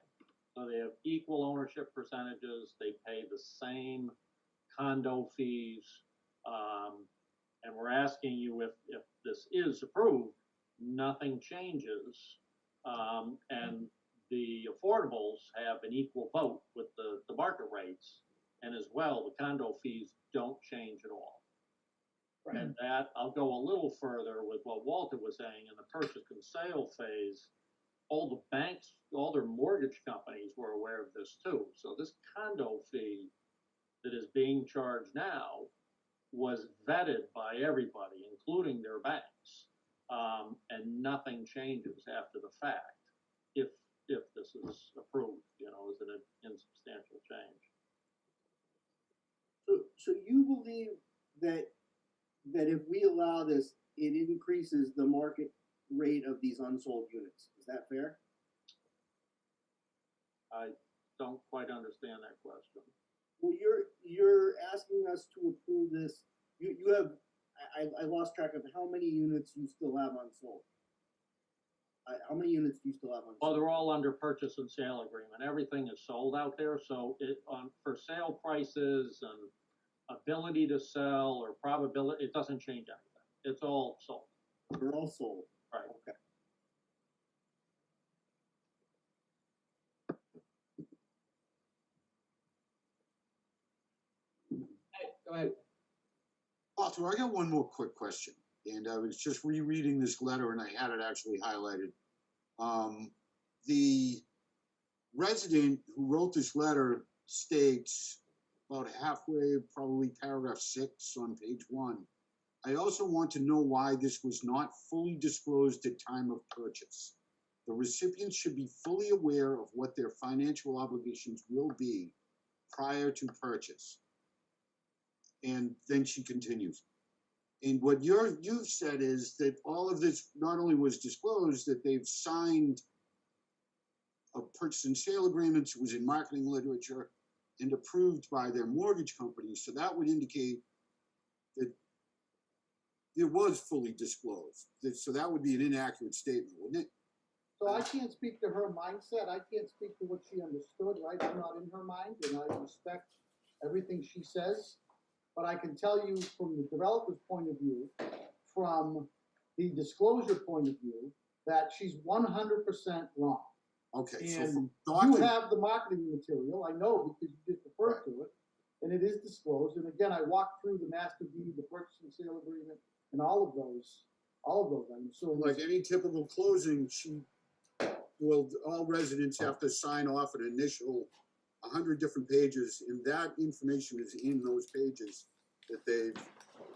So they have equal ownership percentages, they pay the same condo fees, and we're asking you if this is approved, nothing changes, and the affordables have an equal vote with the market rates, and as well, the condo fees don't change at all. Right. And that, I'll go a little further with what Walter was saying in the purchase and sale phase. All the banks, all their mortgage companies were aware of this too. So this condo fee that is being charged now was vetted by everybody, including their banks, and nothing changes after the fact if this is approved, as an insubstantial change. So you believe that if we allow this, it increases the market rate of these unsold units? Is that fair? I don't quite understand that question. Well, you're asking us to approve this. You have, I lost track of how many units you still have unsold. How many units do you still have on? Well, they're all under purchase and sale agreement. Everything is sold out there, so for sale prices and ability to sell or probability, it doesn't change anything. It's all sold. They're all sold. Right. Okay. Go ahead. Arthur, I got one more quick question, and I was just rereading this letter and I had it actually highlighted. The resident who wrote this letter states about halfway, probably paragraph 6 on page 1. I also want to know why this was not fully disclosed at time of purchase. The recipients should be fully aware of what their financial obligations will be prior to purchase. And then she continues. And what you've said is that all of this not only was disclosed, that they've signed a purchase and sale agreements, it was in marketing literature and approved by their mortgage company. So that would indicate that it was fully disclosed. So that would be an inaccurate statement, wouldn't it? So I can't speak to her mindset, I can't speak to what she understood, right? I'm not in her mind, and I respect everything she says. But I can tell you from the developer's point of view, from the disclosure point of view, that she's 100% wrong. Okay, so And from you have the marketing material, I know, because you just referred to it, and it is disclosed. And again, I walked through the master deed, the purchase and sale agreement, and all of those items. So like any typical closing, all residents have to sign off an initial 100 different pages, and that information is in those pages that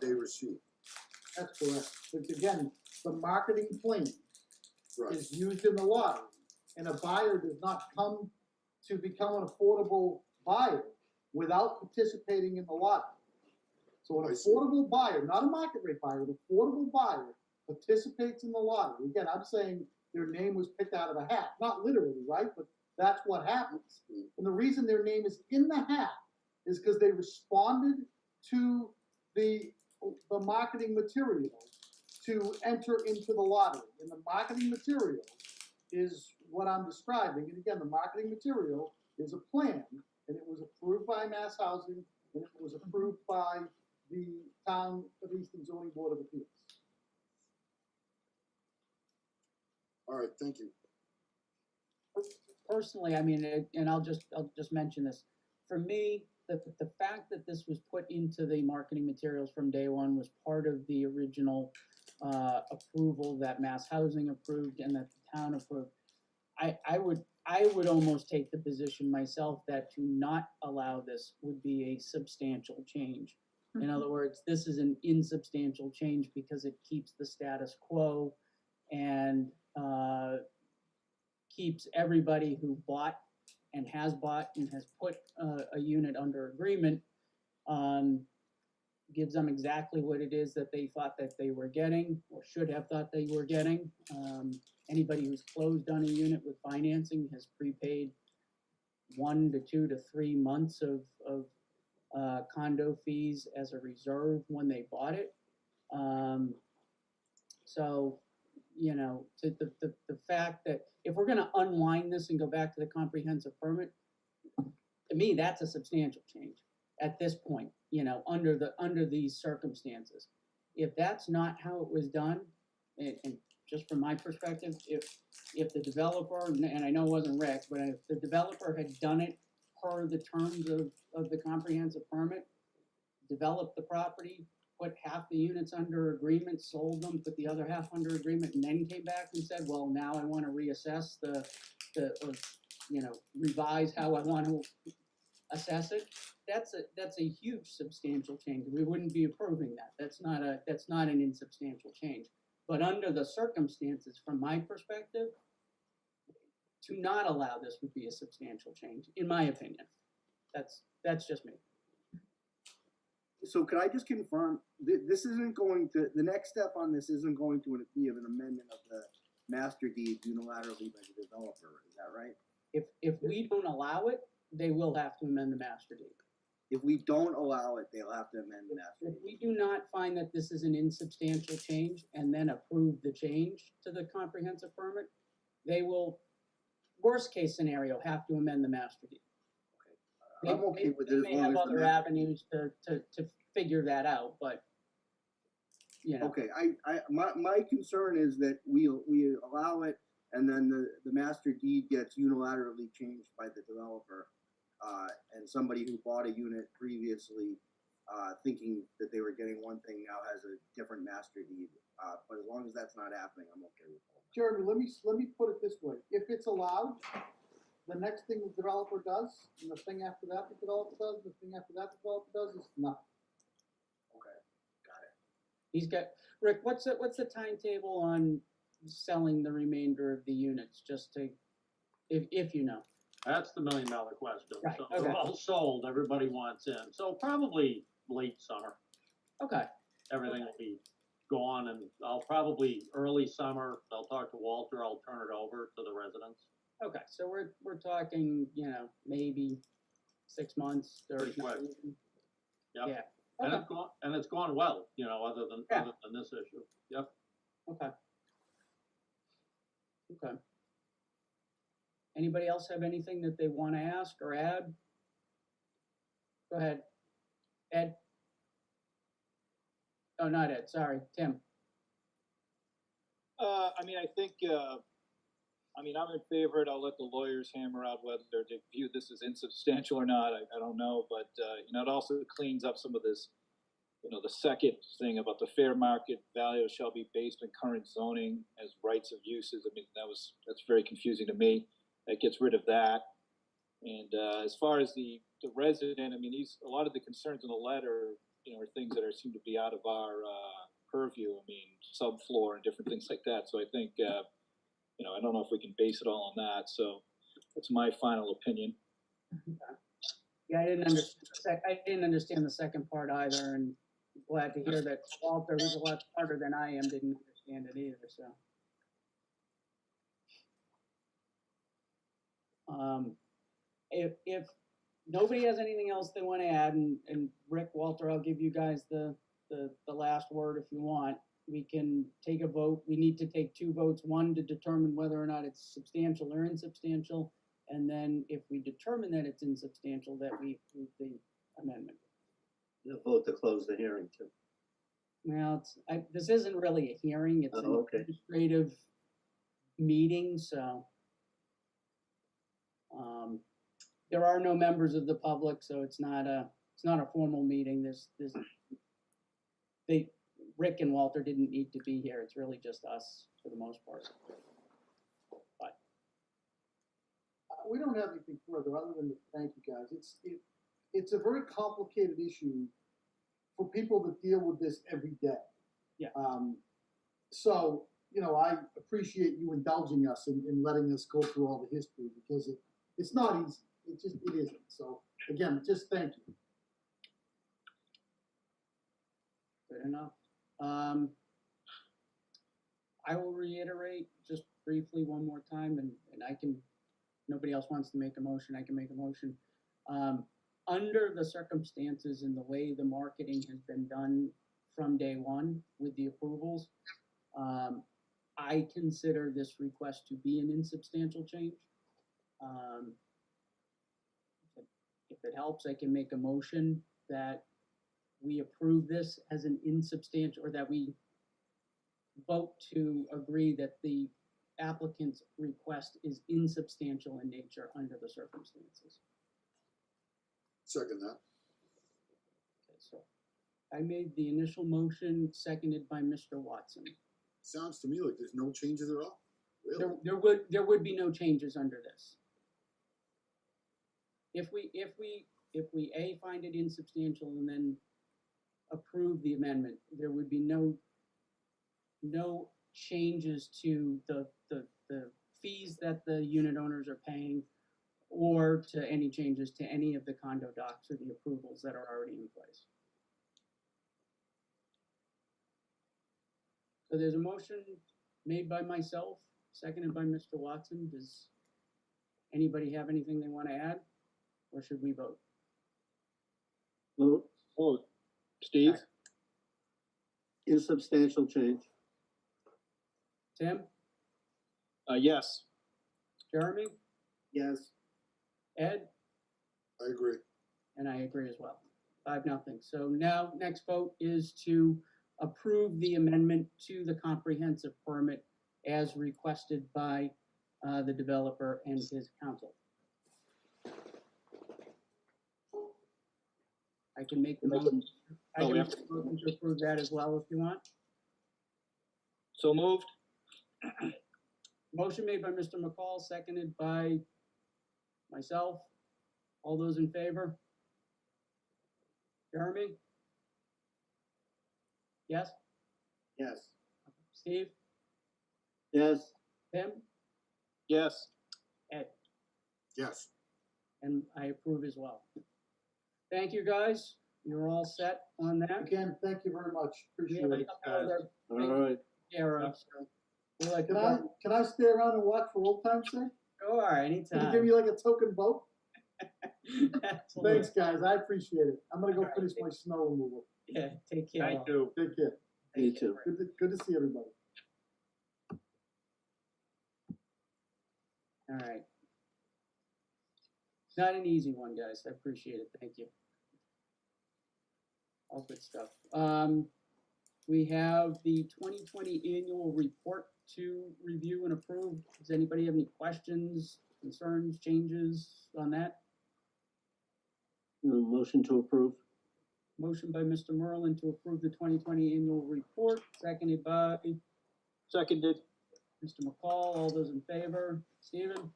they receive. that's correct. But again, the marketing plan Right. is used in the lottery, and a buyer does not come to become an affordable buyer without participating in the lottery. So an I see. affordable buyer, not a market rate buyer, an affordable buyer participates in the lottery. Again, I'm saying their name was picked out of a hat, not literally, right? But that's what happens. And the reason their name is in the hat is because they responded to the marketing material to enter into the lottery. And the marketing material is what I'm describing. And again, the marketing material is a plan, and it was approved by Mass Housing, and it was approved by the Town of Easton Zoning Board of Appeals. All right, thank you. Personally, I mean, and I'll just mention this. For me, the fact that this was put into the marketing materials from day one was part of the original approval that Mass Housing approved and that the town approved. I would almost take the position myself that to not allow this would be a substantial change. In other words, this is an insubstantial change because it keeps the status quo and keeps everybody who bought and has put a unit under agreement, gives them exactly what it is that they thought that they were getting or should have thought they were getting. Anybody who's closed on a unit with financing has prepaid 1 to 2 to 3 months of condo fees as a reserve when they bought it. So, you know, the fact that if we're going to unwind this and go back to the comprehensive permit, to me, that's a substantial change at this point, you know, under these circumstances. If that's not how it was done, and just from my perspective, if the developer, and I know it wasn't Rick, but if the developer had done it per the terms of the comprehensive permit, developed the property, put half the units under agreement, sold them, put the other half under agreement, and then came back and said, well, now I want to reassess revise how I want to assess it. That's a huge substantial change. We wouldn't be approving that. That's not an insubstantial change. But under the circumstances, from my perspective, to not allow this would be a substantial change, in my opinion. That's just me. So could I just confirm, this isn't going to, the next step on this isn't going to be an amendment of the master deed unilaterally by the developer, is that right? If we don't allow it, they will have to amend the master deed. if we don't allow it, they'll have to amend the master If deed. we do not find that this is an insubstantial change and then approve the change to the comprehensive permit, they will, worst case scenario, have to amend the master deed. I'm okay with it They as may long have as the other master- avenues to figure that out, but, you know. Okay, my concern is that we allow it and then the master deed gets unilaterally changed by the developer. And somebody who bought a unit previously, thinking that they were getting one thing now has a different master deed. But as long as that's not happening, I'm okay with it. Jeremy, let me put it this way. If it's allowed, the next thing the developer does, and the thing after that the developer does, the thing after that the developer does is nothing. Okay, got it. He's got, Rick, what's the timetable on selling the remainder of the units, just to, if you know? That's the $1 million question. Right, So okay. they're all sold, everybody wants in. So probably late summer, Okay, everything will be gone, and I'll probably early summer, I'll talk to Walter, I'll turn it over to the residents. okay, so we're talking, you know, maybe 6 months or Pretty quick. Yep. Yeah, And okay, it's gone well, you know, other Yeah. than this issue. Yep. okay. Okay. Anybody else have anything that they want to ask or add? Go ahead. Ed? Oh, not Ed, sorry, Tim. I mean, I think, I'm in favor. I'll let the lawyers hammer out whether they view this as insubstantial or not. I don't know, but, it also cleans up some of this, the second thing about the fair market value shall be based on current zoning as rights of uses. I mean, that's very confusing to me. That gets rid of that. And, as far as the resident, I mean, a lot of the concerns in the letter, are things that seem to be out of our, purview. I mean, subfloor and different things like that. So I think, I don't know if we can base it all on that. So that's my final opinion. Yeah, I didn't understand the second part either, and glad to hear that Walter, who's a lot smarter than I am, didn't understand it either, so. If nobody has anything else they want to add, and Rick, Walter, I'll give you guys the last word if you want. We can take a vote. We need to take 2 votes, one to determine whether or not it's substantial or insubstantial, and then if we determine that it's insubstantial, that we approve the amendment. You'll vote to close the hearing too. Well, this isn't really a hearing, it's an Oh, okay. administrative meeting, so. There are no members of the public, so it's not a formal meeting. Rick and Walter didn't need to be here. It's really just us for the most part. But We don't have anything further other than to thank you guys. It's a very complicated issue for people that deal with this every day. Yeah. So, I appreciate you indulging us in letting us go through all the history, because it's not easy. It isn't. So again, just thank you. good enough. I will reiterate just briefly one more time, and nobody else wants to make a motion, I can make a motion. Under the circumstances and the way the marketing has been done from day one with the approvals, I consider this request to be an insubstantial change. If it helps, I can make a motion that we approve this as an insubstantial, or that we vote to agree that the applicant's request is insubstantial in nature under the circumstances. Second that. Okay, so I made the initial motion, seconded by Mr. Watson. Sounds to me like there's no changes at all. Really? There would be no changes under this. If we A, find it insubstantial and then approve the amendment, there would be no changes to the fees that the unit owners are paying, or to any changes to any of the condo docs or the approvals that are already in place. So there's a motion made by myself, seconded by Mr. Watson. Does anybody have anything they want to add, or should we vote? Vote, Steve? insubstantial change. Tim, Yes. Jeremy, Yes. Ed, I agree. and I agree as well. 5-0. So now, next vote is to approve the amendment to the comprehensive permit as requested by the developer and his counsel. I can make the motion. I Oh, can we make the motion to approve that as well if you want. So moved? Motion made by Mr. McCall, seconded by myself. All those in favor? Jeremy? Yes? Yes. Steve? Yes, Tim? Yes. Ed? Yes. And I approve as well. Thank you, guys. You're all set on that. Again, thank you very much, We appreciate have a it. couple other all right. care of, so we'll let you Can I stay around and watch for old time's sake? go. Sure, Can you give anytime. me like a token vote? Absolutely. Thanks, guys, I appreciate it. I'm gonna go finish my snow removal. Yeah, take care. Thank all. you. Take care. Me too. Good to see everybody. All right. Not an easy one, guys. I appreciate it. Thank you. All good stuff. We have the 2020 annual report to review and approve. Does anybody have any questions, concerns, changes on that? Motion to approve. Motion by Mr. Merlin to approve the 2020 annual report, seconded by Seconded? Mr. McCall. All those in favor? Stephen?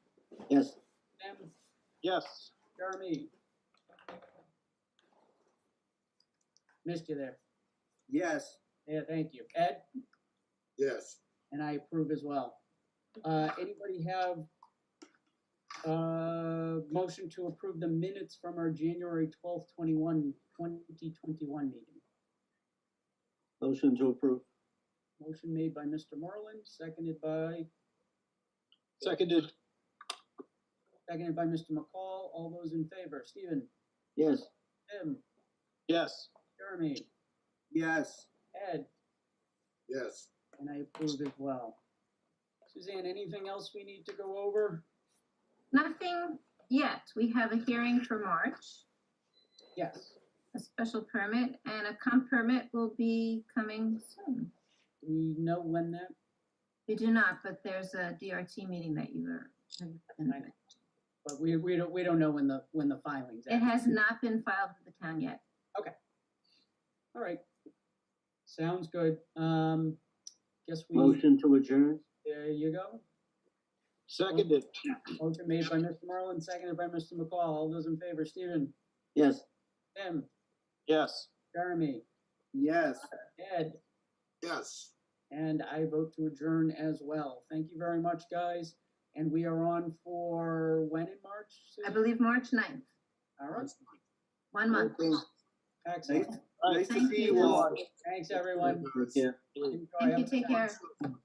Yes, Tim? Yes. Jeremy? Missed you there. Yes. Yeah, thank you. Ed? Yes. And I approve as well. Anybody have motion to approve the minutes from our January 12th, 2021 meeting? motion to approve. Motion made by Mr. Merlin, seconded by Seconded? Mr. McCall. All those in favor? Stephen? Yes, Tim? Yes. Jeremy? Yes. Ed? Yes. And I approve as well. Suzanne, anything else we need to go over? Nothing yet. We have a hearing for March, Yes. a special permit, and a comp permit will be coming soon. Do we know when that? We do not, but there's a DRT meeting that you are. But we don't know when the filing's. It has not been filed with the town yet. All right. Sounds good. Guess we, motion to adjourn. there you go. Seconded? Motion made by Mr. Merlin, seconded by Mr. McCall. All those in favor, Stephen, Yes. Tim, Yes. Jeremy, Yes. Ed, Yes. and I vote to adjourn as well. Thank you very much, guys. And we are on for when in March? I Susan? believe March 9th, All right, 1 month. excellent. Nice to Thank see you. you all. Thanks, everyone. Yeah. Enjoy. Thank you, Have a take good care. one.